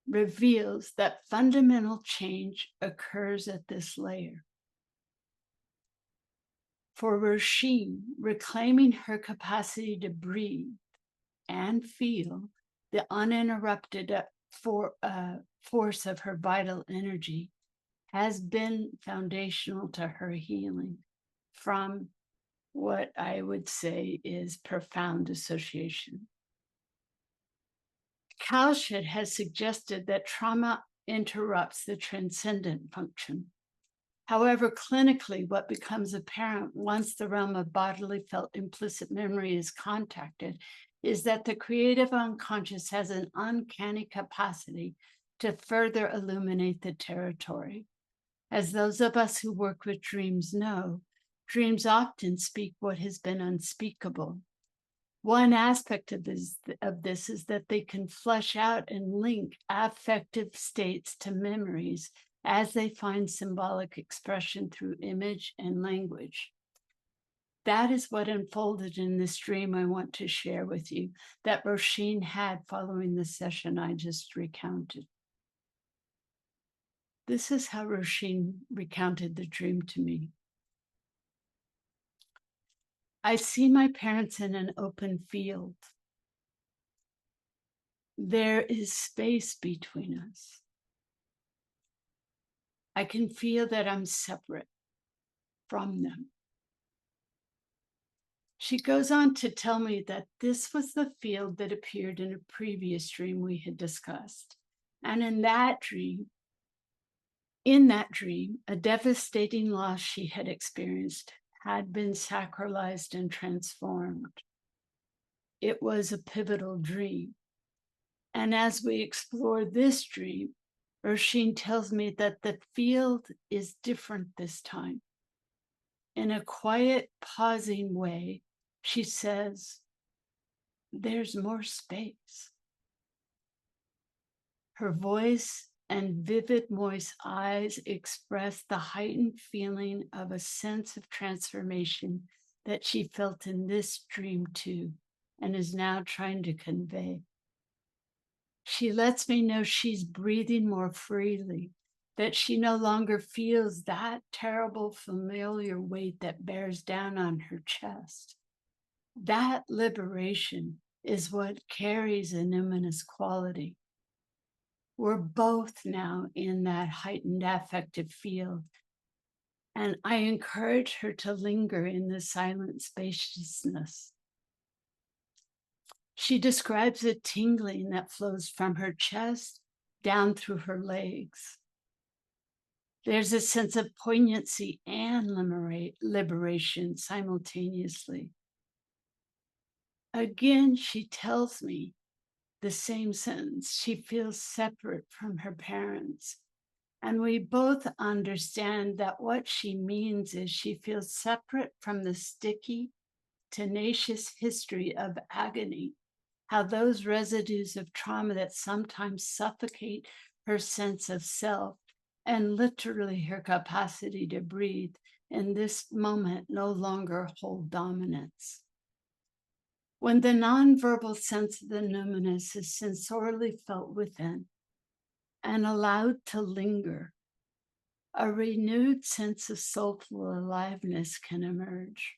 reveals that fundamental change occurs at this layer. For Roisin, reclaiming her capacity to breathe and feel the uninterrupted force of her vital energy has been foundational to her healing from what I would say is profound dissociation. Cowshed has suggested that trauma interrupts the transcendent function. However, clinically, what becomes apparent once the realm of bodily felt implicit memory is contacted is that the creative unconscious has an uncanny capacity to further illuminate the territory. As those of us who work with dreams know, dreams often speak what has been unspeakable. One aspect of this is that they can flesh out and link affective states to memories as they find symbolic expression through image and language. That is what unfolded in this dream I want to share with you that Roisin had following the session I just recounted. This is how Roisin recounted the dream to me. I see my parents in an open field. There is space between us. I can feel that I'm separate from them. She goes on to tell me that this was the field that appeared in a previous dream we had discussed. And in that dream, a devastating loss she had experienced had been sacralized and transformed. It was a pivotal dream. And as we explore this dream, Roisin tells me that the field is different this time. In a quiet, pausing way, she says, there's more space. Her voice and vivid, moist eyes express the heightened feeling of a sense of transformation that she felt in this dream too, and is now trying to convey. She lets me know she's breathing more freely, that she no longer feels that terrible familiar weight that bears down on her chest. That liberation is what carries a numinous quality. We're both now in that heightened affective field, and I encourage her to linger in the silent spaciousness. She describes a tingling that flows from her chest down through her legs. There's a sense of poignancy and liberation simultaneously. Again, she tells me the same sentence. She feels separate from her parents. And we both understand that what she means is she feels separate from the sticky, tenacious history of agony, how those residues of trauma that sometimes suffocate her sense of self and literally her capacity to breathe in this moment no longer hold dominance. When the nonverbal sense of the numinous is sensorially felt within and allowed to linger, a renewed sense of soulful aliveness can emerge.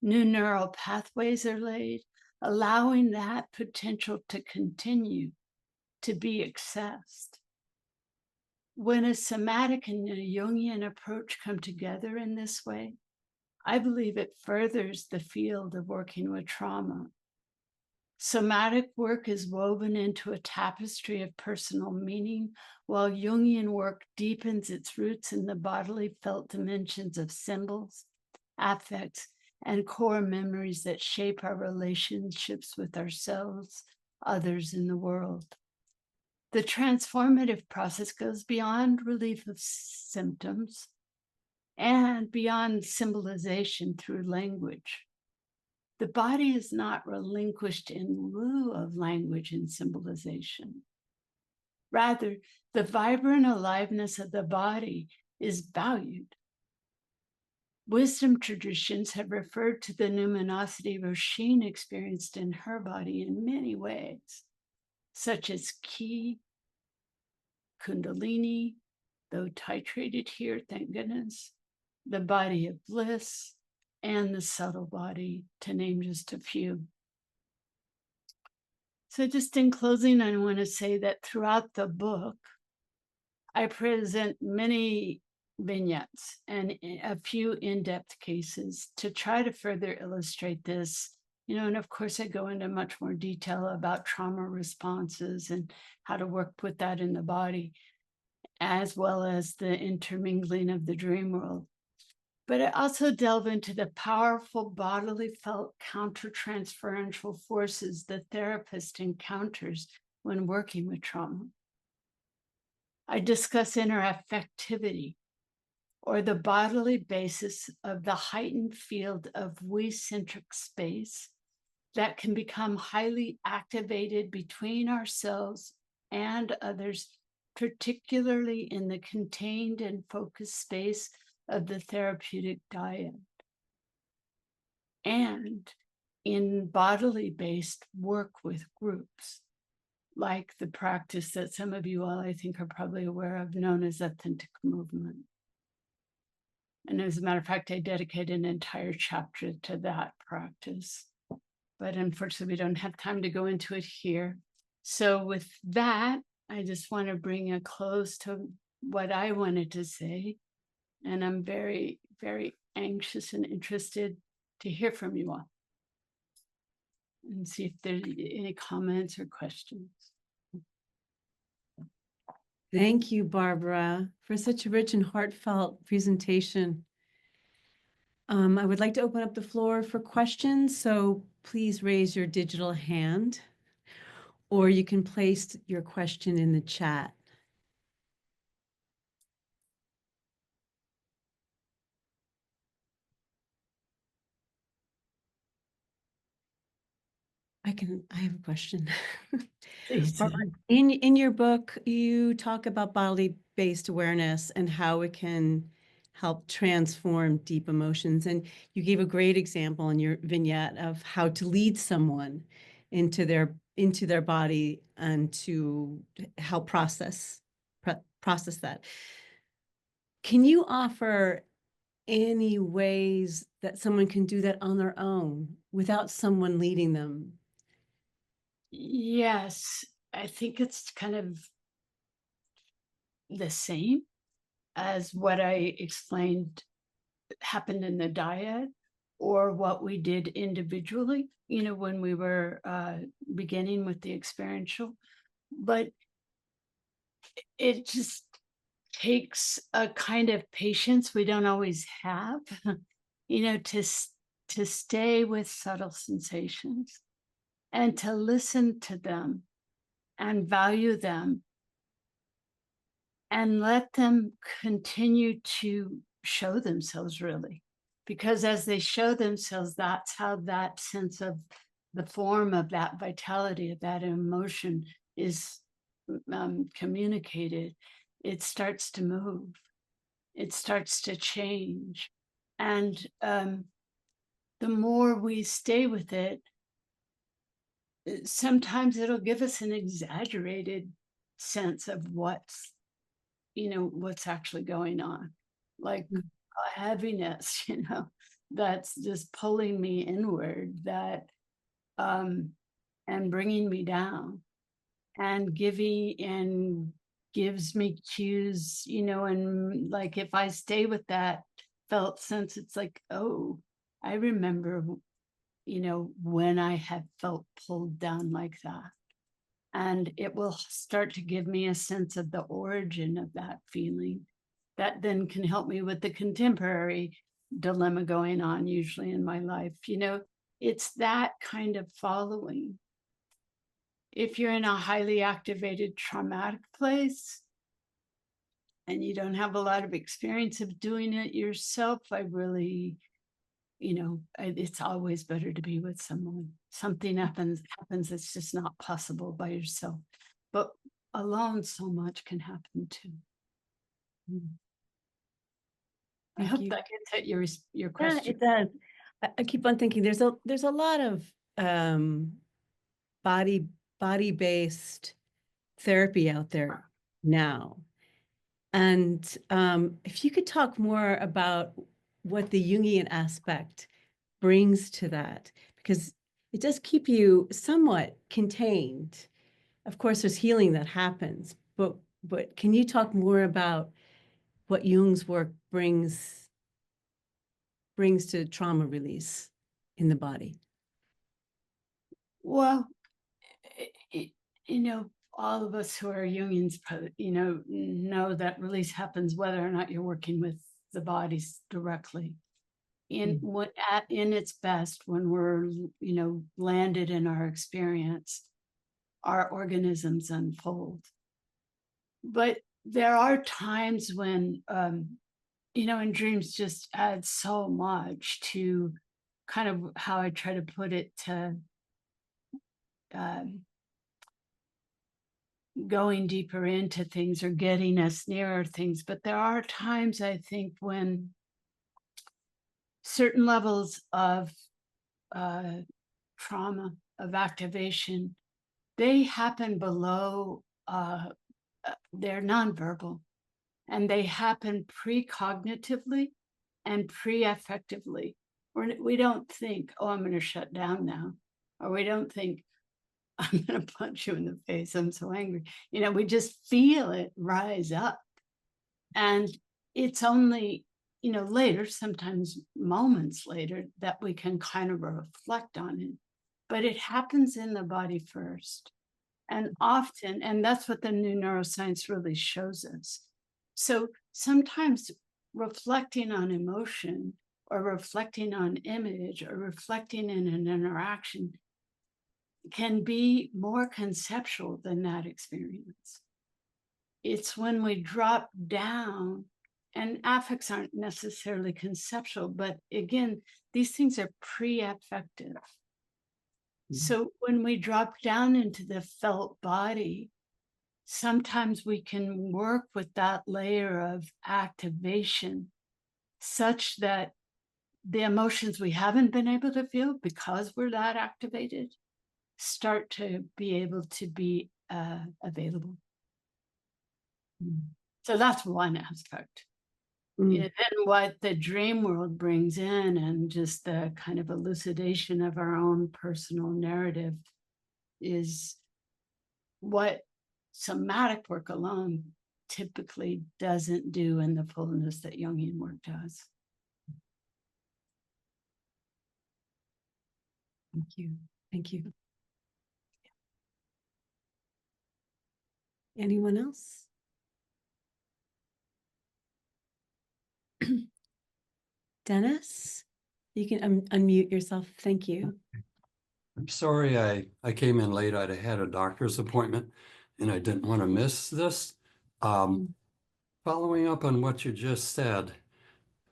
New neural pathways are laid, allowing that potential to continue to be accessed. When a somatic and a Jungian approach come together in this way, I believe it furthers the field of working with trauma. Somatic work is woven into a tapestry of personal meaning, while Jungian work deepens its roots in the bodily felt dimensions of symbols, affects, and core memories that shape our relationships with ourselves, others in the world. The transformative process goes beyond relief of symptoms and beyond symbolization through language. The body is not relinquished in lieu of language and symbolization. Rather, the vibrant aliveness of the body is valued. Wisdom traditions have referred to the numinosity Roisin experienced in her body in many ways, such as ki, kundalini, though titrated here, thank goodness, the body of bliss, and the subtle body, to name just a few. So just in closing, I want to say that throughout the book, I present many vignettes and a few in-depth cases to try to further illustrate this. And of course, I go into much more detail about trauma responses and how to work with that in the body, as well as the intermingling of the dream world. But I also delve into the powerful bodily felt countertransferential forces the therapist encounters when working with trauma. I discuss interaffectivity, or the bodily basis of the heightened field of we-centric space that can become highly activated between ourselves and others, particularly in the contained and focused space of the therapeutic dyad, and in bodily-based work with groups, like the practice that some of you all, I think, are probably aware of, known as authentic movement. And as a matter of fact, I dedicated an entire chapter to that practice. But unfortunately, we don't have time to go into it here. So with that, I just want to bring a close to what I wanted to say. And I'm very, very anxious and interested to hear from you all and see if there's any comments or questions. Thank you, Barbara, for such a rich and heartfelt presentation. I would like to open up the floor for questions, so please raise your digital hand, or you can place your question in the chat. I have a question. Please. Barbara, in your book, you talk about bodily-based awareness and how it can help transform deep emotions. And you gave a great example in your vignette of how to lead someone into their body and to help process that. Can you offer any ways that someone can do that on their own without someone leading them? Yes, I think it's kind of the same as what I explained happened in the dyad, or what we did individually, when we were beginning with the experiential. But it just takes a kind of patience we don't always have, to stay with subtle sensations and to listen to them and value them and let them continue to show themselves, really. Because as they show themselves, that's how that sense of the form of that vitality, of that emotion is communicated. It starts to move. It starts to change. And the more we stay with it, sometimes it'll give us an exaggerated sense of what's actually going on, like a heaviness, that's just pulling me inward, that and bringing me down and gives me cues, and like if I stay with that felt sense, it's like, oh, I remember, when I had felt pulled down like that. And it will start to give me a sense of the origin of that feeling that then can help me with the contemporary dilemma going on usually in my life. It's that kind of following. If you're in a highly activated traumatic place and you don't have a lot of experience of doing it yourself, I really, it's always better to be with someone. Something happens, it's just not possible by yourself. But alone, so much can happen too. I hope that gets at your question. Yeah, it does. I keep on thinking there's a lot of body-based therapy out there now. And if you could talk more about what the Jungian aspect brings to that, because it does keep you somewhat contained. Of course, there's healing that happens, but can you talk more about what Jung's work brings to trauma release in the body? Well, all of us who are Jungians, know that release happens whether or not you're working with the bodies directly. In its best, when we're, landed in our experience, our organisms unfold. But there are times when, and dreams just add so much to kind of how I try to put it, to um, going deeper into things or getting us nearer things. But there are times, I think, when certain levels of trauma, of activation, they happen below, they're nonverbal, and they happen precognitively and pre-affectively. We don't think, oh, I'm going to shut down now, or we don't think, I'm going to punch you in the face, I'm so angry. We just feel it rise up. And it's only, later, sometimes moments later, that we can kind of reflect on it. But it happens in the body first. And often, and that's what the new neuroscience really shows us. So sometimes reflecting on emotion or reflecting on image or reflecting in an interaction can be more conceptual than that experience. It's when we drop down, and affects aren't necessarily conceptual, but again, these things are pre-affective. So when we drop down into the felt body, sometimes we can work with that layer of activation such that the emotions we haven't been able to feel because we're that activated start to be able to be available. So that's one aspect. Then what the dream world brings in, and just the kind of elucidation of our own personal narrative, is what somatic work alone typically doesn't do in the fullness that Jungian work does. Thank you. Thank you. Anyone else? Dennis, you can unmute yourself. Thank you. I'm sorry I came in late. I'd had a doctor's appointment and I didn't want to miss this. Following up on what you just said,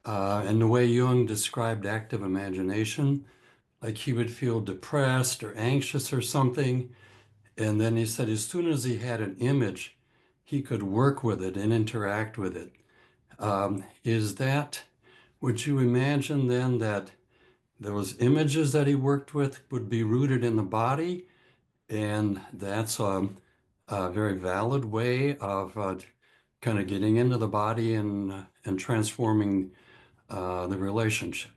and the way Jung described active imagination, like he would feel depressed or anxious or something. And then he said as soon as he had an image, he could work with it and interact with it. Would you imagine then that those images that he worked with would be rooted in the body? And that's a very valid way of kind of getting into the body and transforming the relationship.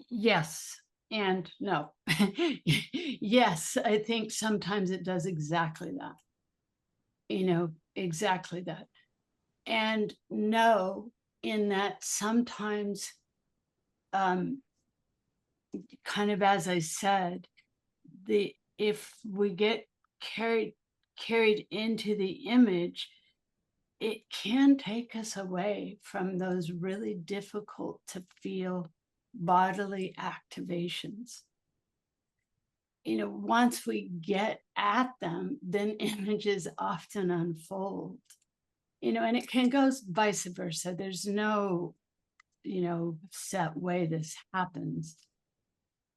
Yes and no. Yes, I think sometimes it does exactly that. Exactly that. And no, in that sometimes, kind of as I said, if we get carried into the image, it can take us away from those really difficult to feel bodily activations. Once we get at them, then images often unfold. And it can go vice versa. There's no, set way this happens,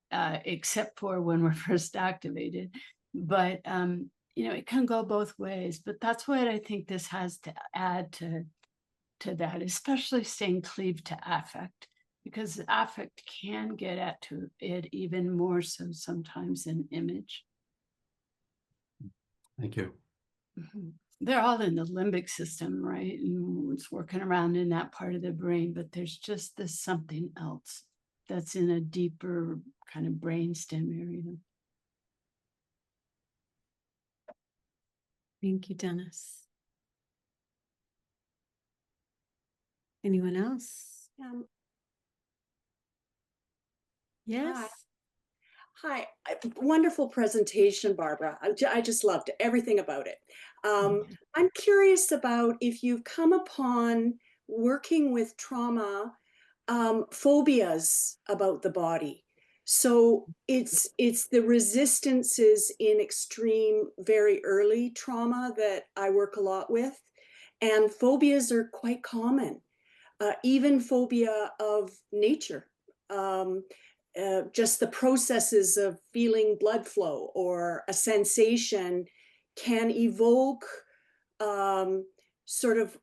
except for when we're first activated. But, it can go both ways. But that's what I think this has to add to that, especially staying cleaved to affect, because affect can get at to it even more so sometimes than image. Thank you. They're all in the limbic system, right? And it's working around in that part of the brain, but there's just this something else that's in a deeper kind of brainstem area. Thank you, Dennis. Anyone else? Yes. Hi. Wonderful presentation, Barbara. I just loved everything about it. I'm curious about if you've come upon, working with trauma, phobias about the body. So it's the resistances in extreme, very early trauma that I work a lot with. And phobias are quite common, even phobia of nature. Just the processes of feeling blood flow or a sensation can evoke sort of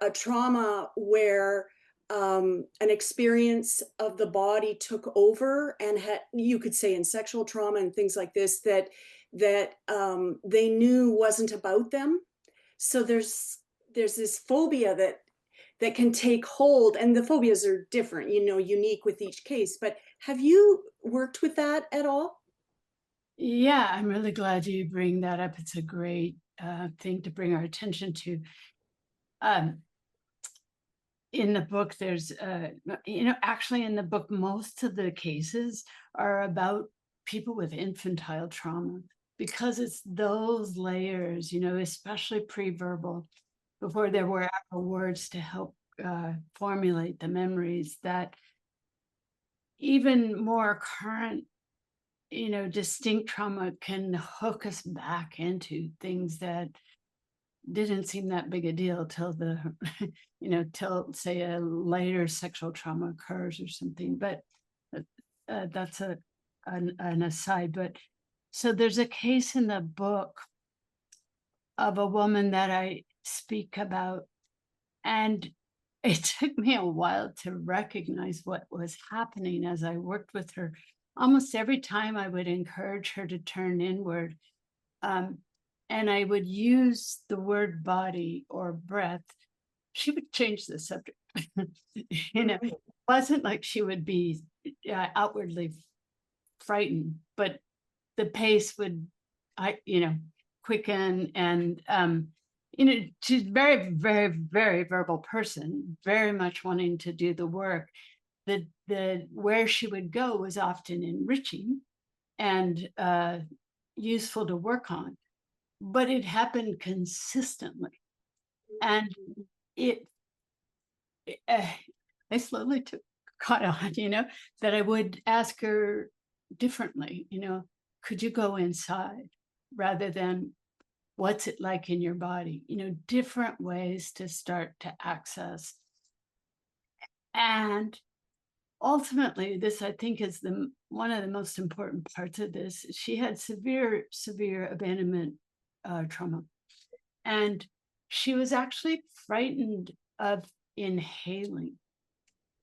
a trauma where an experience of the body took over, and you could say in sexual trauma and things like this, that they knew wasn't about them. So there's this phobia that can take hold, and the phobias are different, unique with each case. But have you worked with that at all? Yeah, I'm really glad you bring that up. It's a great thing to bring our attention to. In the book, there's, actually in the book, most of the cases are about people with infantile trauma, because it's those layers, especially pre-verbal, before there were ever words to help formulate the memories, that even more current, distinct trauma can hook us back into things that didn't seem that big a deal till till say a later sexual trauma occurs or something. But that's an aside. But so there's a case in the book of a woman that I speak about, and it took me a while to recognize what was happening as I worked with her. Almost every time I would encourage her to turn inward, and I would use the word body or breath, she would change the subject. It wasn't like she would be outwardly frightened, but the pace would, quicken. And she's very, very, very verbal person, very much wanting to do the work. The where she would go was often enriching and useful to work on, but it happened consistently. And I slowly caught on, that I would ask her differently, could you go inside rather than what's it like in your body, different ways to start to access. And ultimately, this, I think, is one of the most important parts of this. She had severe, severe abandonment trauma. And she was actually frightened of inhaling,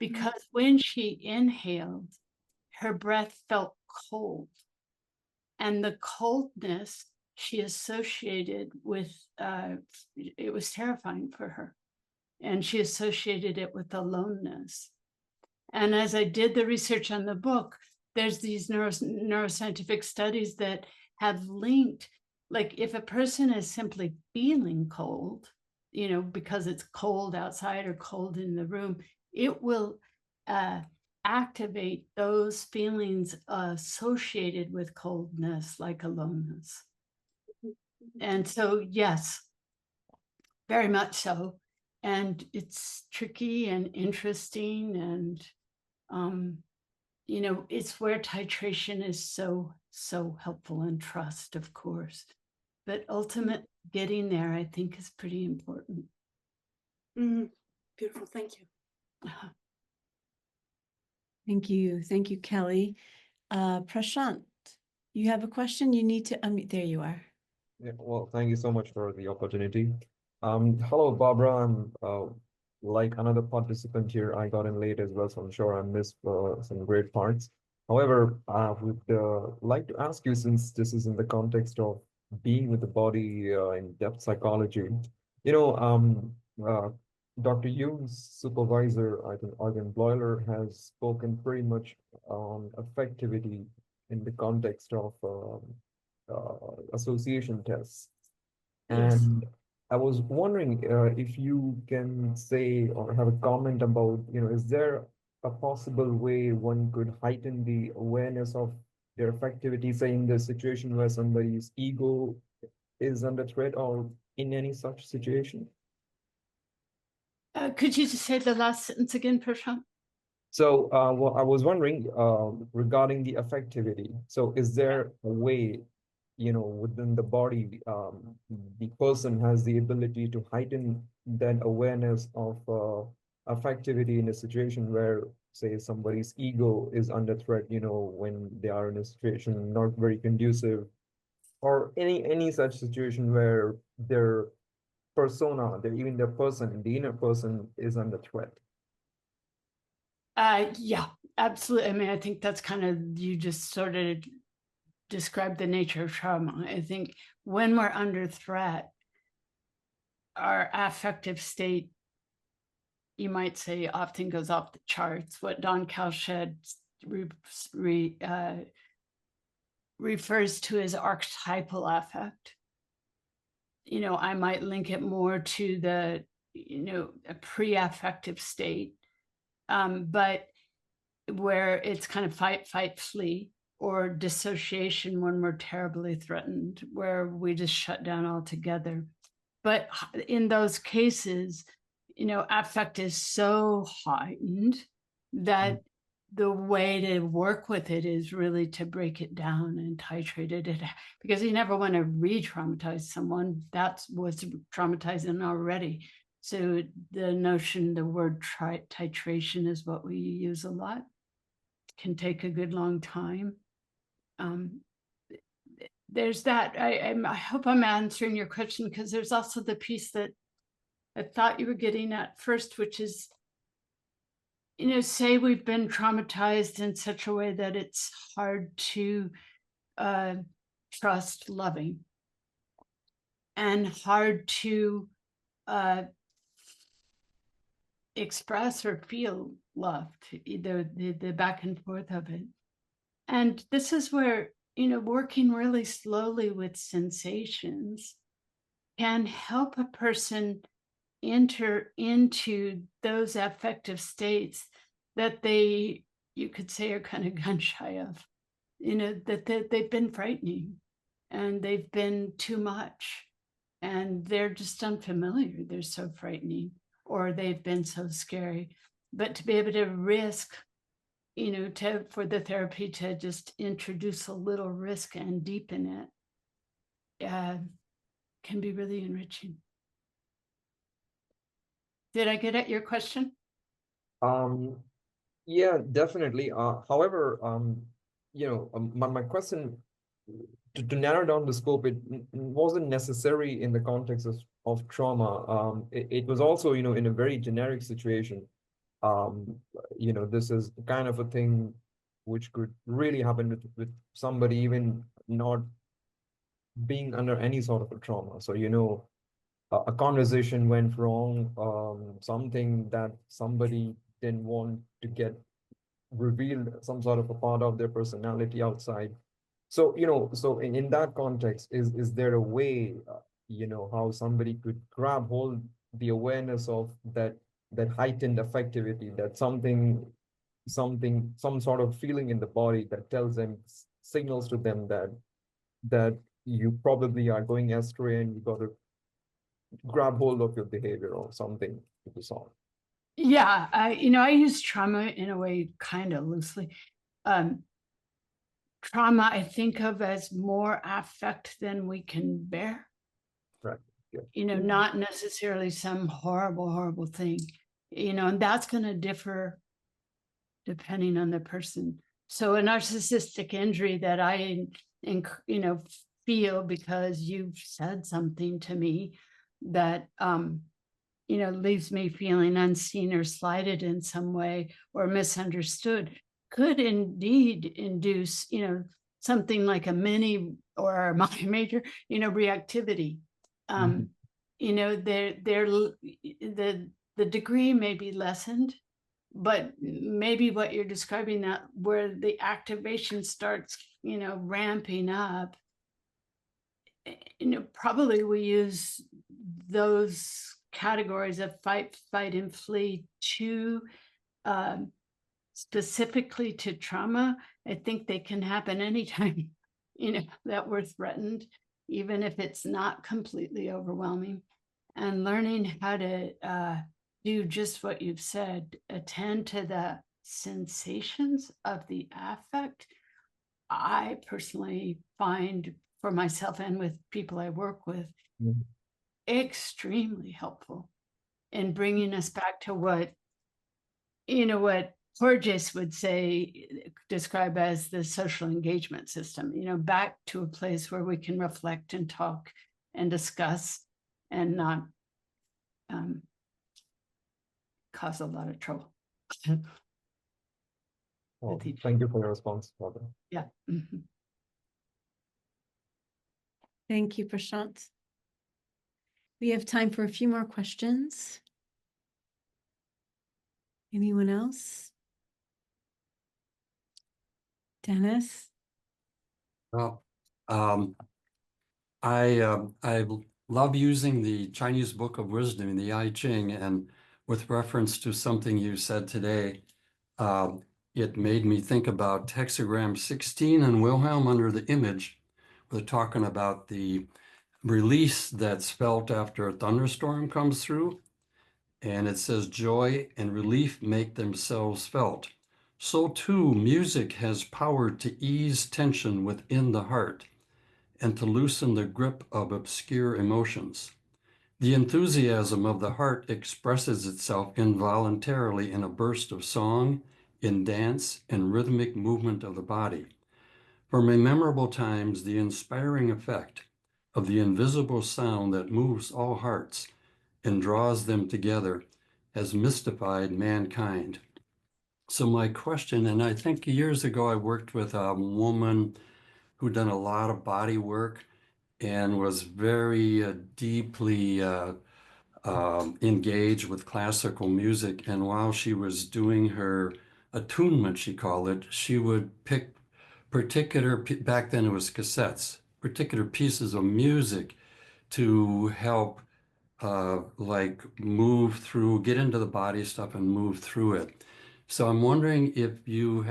because when she inhaled, her breath felt cold. And the coldness she associated with, it was terrifying for her. And she associated it with aloneness. And as I did the research on the book, there's these neuroscientific studies that have linked, like if a person is simply feeling cold, because it's cold outside or cold in the room, it will activate those feelings associated with coldness, like aloneness. And so, yes, very much so. And it's tricky and interesting, and it's where titration is so, so helpful, and trust, of course. But ultimate getting there, I think, is pretty important. Beautiful. Thank you. Thank you. Thank you, Kelly. Prashant, you have a question? You need to unmute. There you are. Yeah, well, thank you so much for the opportunity. Hello, Barbara. I'm like another participant here. I got in late as well, so I'm sure I missed some great parts. However, I would like to ask you, since this is in the context of being with the body in depth psychology, Dr. Jung's supervisor, I think Arjen Bloiler, has spoken pretty much on affectivity in the context of association tests. Yes. And I was wondering if you can say or have a comment about, is there a possible way one could heighten the awareness of their affectivity, say in the situation where somebody's ego is under threat, or in any such situation? Could you just say the last sentence again, Prashant? So, well, I was wondering regarding the affectivity. So, is there a way, within the body, the person has the ability to heighten that awareness of affectivity in a situation where, say, somebody's ego is under threat, when they are in a situation not very conducive, or any such situation where their persona, even their person, the inner person is under threat? Yeah, absolutely. I mean, I think that's kind of, you just sort of described the nature of trauma. I think when we're under threat, our affective state, you might say, often goes off the charts. What Don Kalshed refers to as archetypal affect. I might link it more to the, a pre-affective state, but where it's kind of fight, flee, or dissociation when we're terribly threatened, where we just shut down altogether. But in those cases, affect is so heightened that the way to work with it is really to break it down and titrate it, because you never want to re-traumatize someone that was traumatizing already. So the notion, the word titration is what we use a lot. Can take a good long time. There's that. I hope I'm answering your question, because there's also the piece that I thought you were getting at first, which is, say we've been traumatized in such a way that it's hard to trust loving and hard to express or feel loved, either the back and forth of it. And this is where, working really slowly with sensations can help a person enter into those affective states that you could say, are kind of gun shy of, that they've been frightening and they've been too much and they're just unfamiliar. They're so frightening, or they've been so scary. But to be able to risk, for the therapy to just introduce a little risk and deepen it, can be really enriching. Did I get at your question? Yeah, definitely. However, my question, to narrow down the scope, it wasn't necessary in the context of trauma. It was also, in a very generic situation. This is kind of a thing which could really happen with somebody even not being under any sort of a trauma. So, a conversation went wrong, something that somebody didn't want to get revealed, some sort of a part of their personality outside. So, so in that context, is there a way, how somebody could grab hold the awareness of that heightened affectivity, that some sort of feeling in the body that tells them, signals to them that you probably are going astray and you got to grab hold of your behavior or something to be solved? Yeah, I use trauma in a way kind of loosely. Trauma I think of as more affect than we can bear. Right. Yeah. Not necessarily some horrible thing, and that's going to differ depending on the person. So a narcissistic injury that I, feel because you've said something to me that, leaves me feeling unseen or slighted in some way or misunderstood, could indeed induce, something like a mini or a major, reactivity. The degree may be lessened, but maybe what you're describing, that where the activation starts, ramping up, probably we use those categories of fight, and flee to specifically to trauma. I think they can happen anytime, that we're threatened, even if it's not completely overwhelming. And learning how to do just what you've said, attend to the sensations of the affect, I personally find for myself and with people I work with Mhm. extremely helpful in bringing us back to what, what Porges would say, describe as the social engagement system, back to a place where we can reflect and talk and discuss and not cause a lot of trouble. Well, each thank you for your response, Barbara. Yeah. Mhm. Thank you, Prashant. We have time for a few more questions. Anyone else? Dennis? Well, I love using the Chinese Book of Wisdom, the I Ching, and with reference to something you said today, it made me think about hexagram 16 and Wilhelm under the image. We're talking about the release that's felt after a thunderstorm comes through. And it says, joy and relief make themselves felt. So too, music has power to ease tension within the heart and to loosen the grip of obscure emotions. The enthusiasm of the heart expresses itself involuntarily in a burst of song, in dance, and rhythmic movement of the body. From memorable times, the inspiring effect of the invisible sound that moves all hearts and draws them together has mystified mankind. So my question, and I think years ago I worked with a woman who done a lot of body work and was very deeply engaged with classical music. And while she was doing her attunement, she called it, she would pick back then it was cassettes, particular pieces of music to help like move through, get into the body stuff and move through it. So I'm wondering if you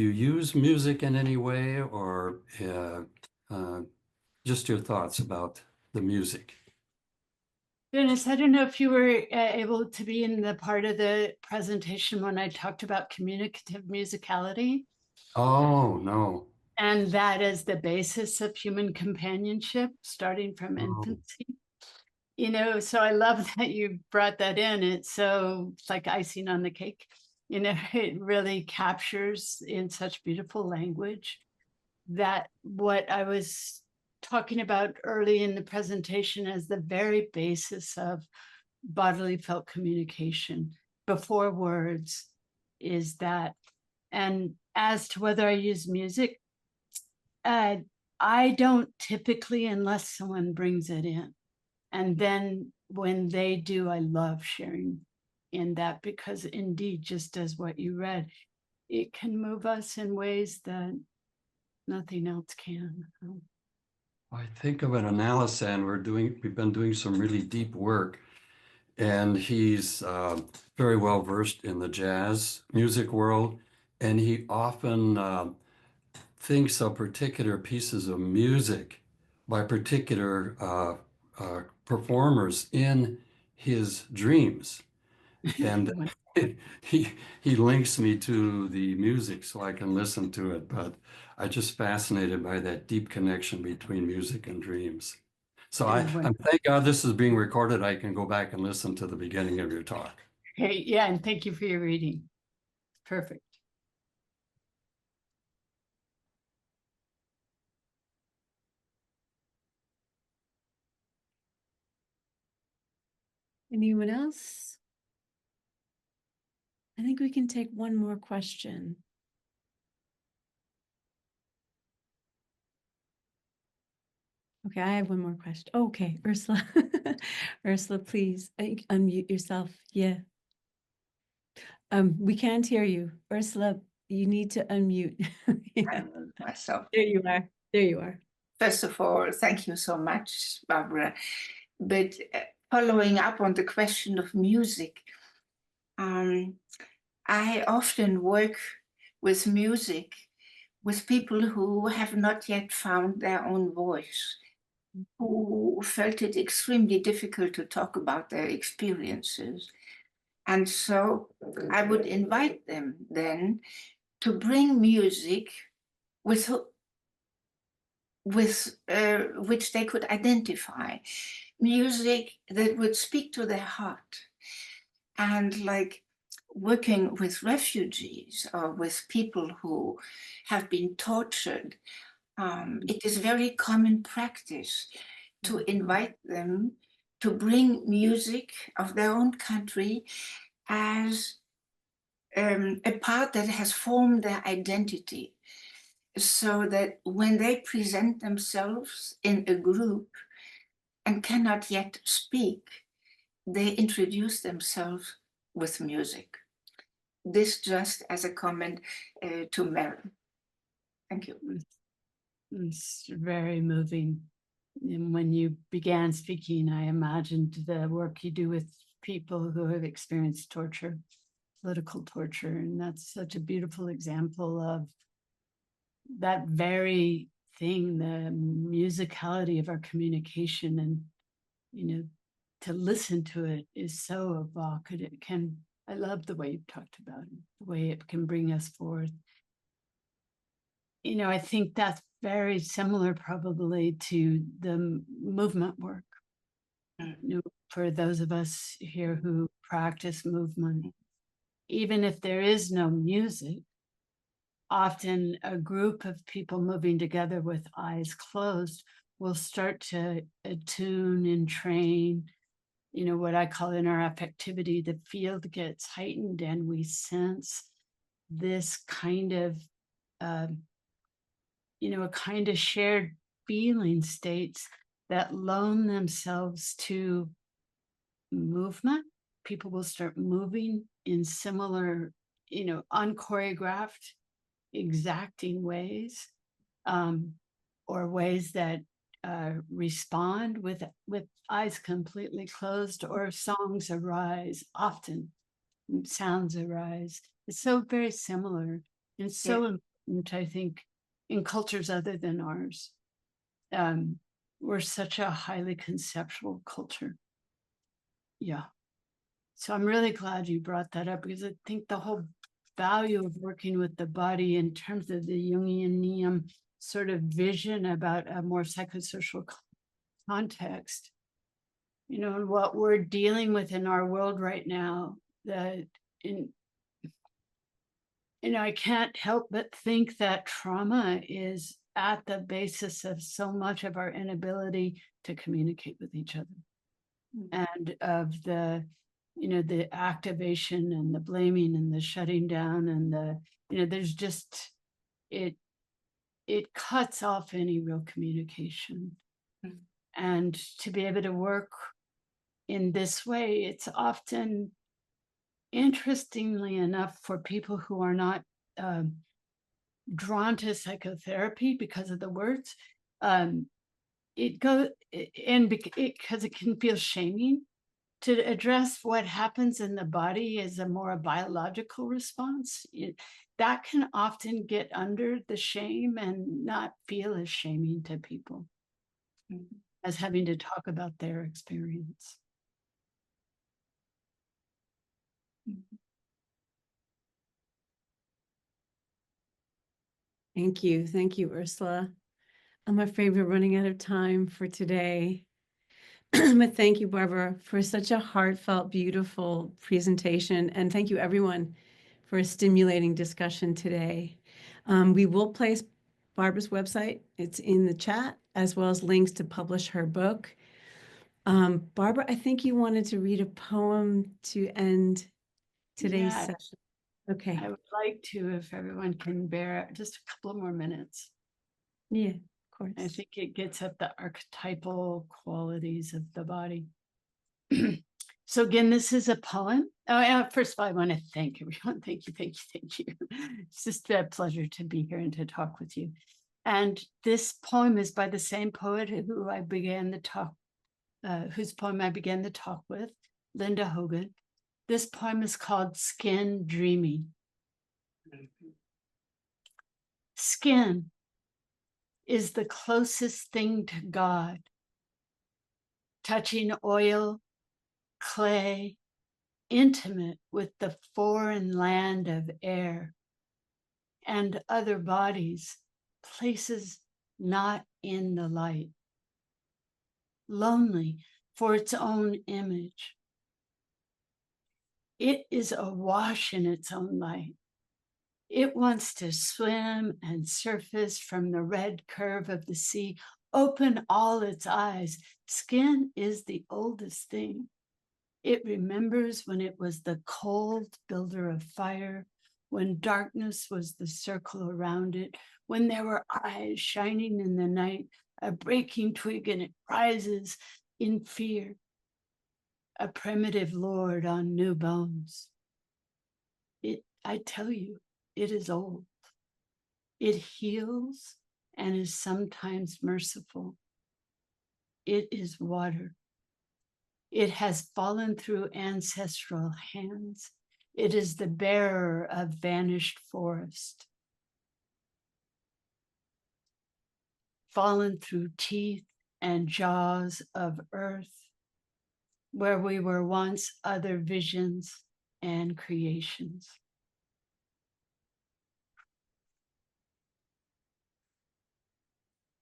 use music in any way or just your thoughts about the music. Dennis, I don't know if you were able to be in the part of the presentation when I talked about communicative musicality. Oh, no. And that is the basis of human companionship, starting from Oh. infancy. So I love that you brought that in. It's like icing on the cake. It really captures in such beautiful language that what I was talking about early in the presentation as the very basis of bodily felt communication before words is that. And as to whether I use music, I don't typically, unless someone brings it in. And then when they do, I love sharing in that because indeed, just as what you read, it can move us in ways that nothing else can. I think of an analyst, and we've been doing some really deep work, and he's very well versed in the jazz music world, and he often thinks of particular pieces of music by particular performers in his dreams. And he links me to the music so I can listen to it, but I'm just fascinated by that deep connection between music and dreams. So I'm thank God this is being recorded. I can go back and listen to the beginning of your talk. Hey, yeah, and thank you for your reading. Perfect. Anyone else? I think we can take one more question. Okay, I have one more question. Okay, Ursula. Ursula, please unmute yourself. Yeah. We can't hear you. Ursula, you need to unmute. Yeah. Myself. There you are. There you are. First of all, thank you so much, Barbara. But following up on the question of music, I often work with music with people who have not yet found their own voice, who felt it extremely difficult to talk about their experiences. And so I would invite them then to bring music with which they could identify, music that would speak to their heart. And like working with refugees or with people who have been tortured, it is very common practice to invite them to bring music of their own country as a part that has formed their identity, so that when they present themselves in a group and cannot yet speak, they introduce themselves with music. This just as a comment to Mary. Thank you. It's very moving. And when you began speaking, I imagined the work you do with people who have experienced torture, political torture, and that's such a beautiful example of that very thing, the musicality of our communication. And, you know, to listen to it is so evocative. I love the way you talked about it, the way it can bring us forth. You know, I think that's very similar probably to the movement work. You know, for those of us here who practice movement, even if there is no music, often a group of people moving together with eyes closed will start to attune and train, you know, what I call interaffectivity. The field gets heightened and we sense this kind of, you know, a kind of shared feeling states that loan themselves to movement. People will start moving in similar, you know, unchoreographed, exacting ways, or ways that respond with eyes completely closed, or songs arise, often sounds arise. It's so very similar and so important, I think, in cultures other than ours. We're such a highly conceptual culture. Yeah. So I'm really glad you brought that up, because I think the whole value of working with the body in terms of the Jungian sort of vision about a more psychosocial context, you know, and what we're dealing with in our world right now, that you know, I can't help but think that trauma is at the basis of so much of our inability to communicate with each other, and of the, you know, the activation and the blaming and the shutting down and the, you know, there's just, it cuts off any real communication. And to be able to work in this way, it's often, interestingly enough, for people who are not drawn to psychotherapy because of the words, it goes, and because it can feel shaming to address what happens in the body as a more biological response. That can often get under the shame and not feel as shaming to people as having to talk about their experience. Thank you. Thank you, Ursula. I'm afraid we're running out of time for today. But thank you, Barbara, for such a heartfelt, beautiful presentation. And thank you, everyone, for a stimulating discussion today. We will place Barbara's website. It's in the chat, as well as links to publish her book. Barbara, I think you wanted to read a poem to end today's session. Okay. I would like to, if everyone can bear just a couple of more minutes. Yeah, of course. I think it gets at the archetypal qualities of the body. So again, this is a poem. First of all, I want to thank everyone. Thank you, thank you, thank you. It's just a pleasure to be here and to talk with you. And this poem is by the same poet who I began the talk, whose poem I began the talk with, Linda Hogan. This poem is called Skin Dreaming. Skin is the closest thing to God, touching oil, clay, intimate with the foreign land of air and other bodies, places not in the light, lonely for its own image. It is awash in its own light. It wants to swim and surface from the red curve of the sea, open all its eyes. Skin is the oldest thing. It remembers when it was the cold builder of fire, when darkness was the circle around it, when there were eyes shining in the night, a breaking twig, and it rises in fear. A primitive lord on new bones. I tell you, it is old. It heals and is sometimes merciful. It is water. It has fallen through ancestral hands. It is the bearer of vanished forest. Fallen through teeth and jaws of earth, where we were once other visions and creations.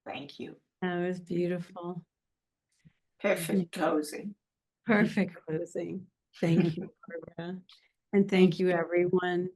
Thank you. That was beautiful. Perfect closing. Perfect closing. Thank you, Barbara. And thank you, everyone.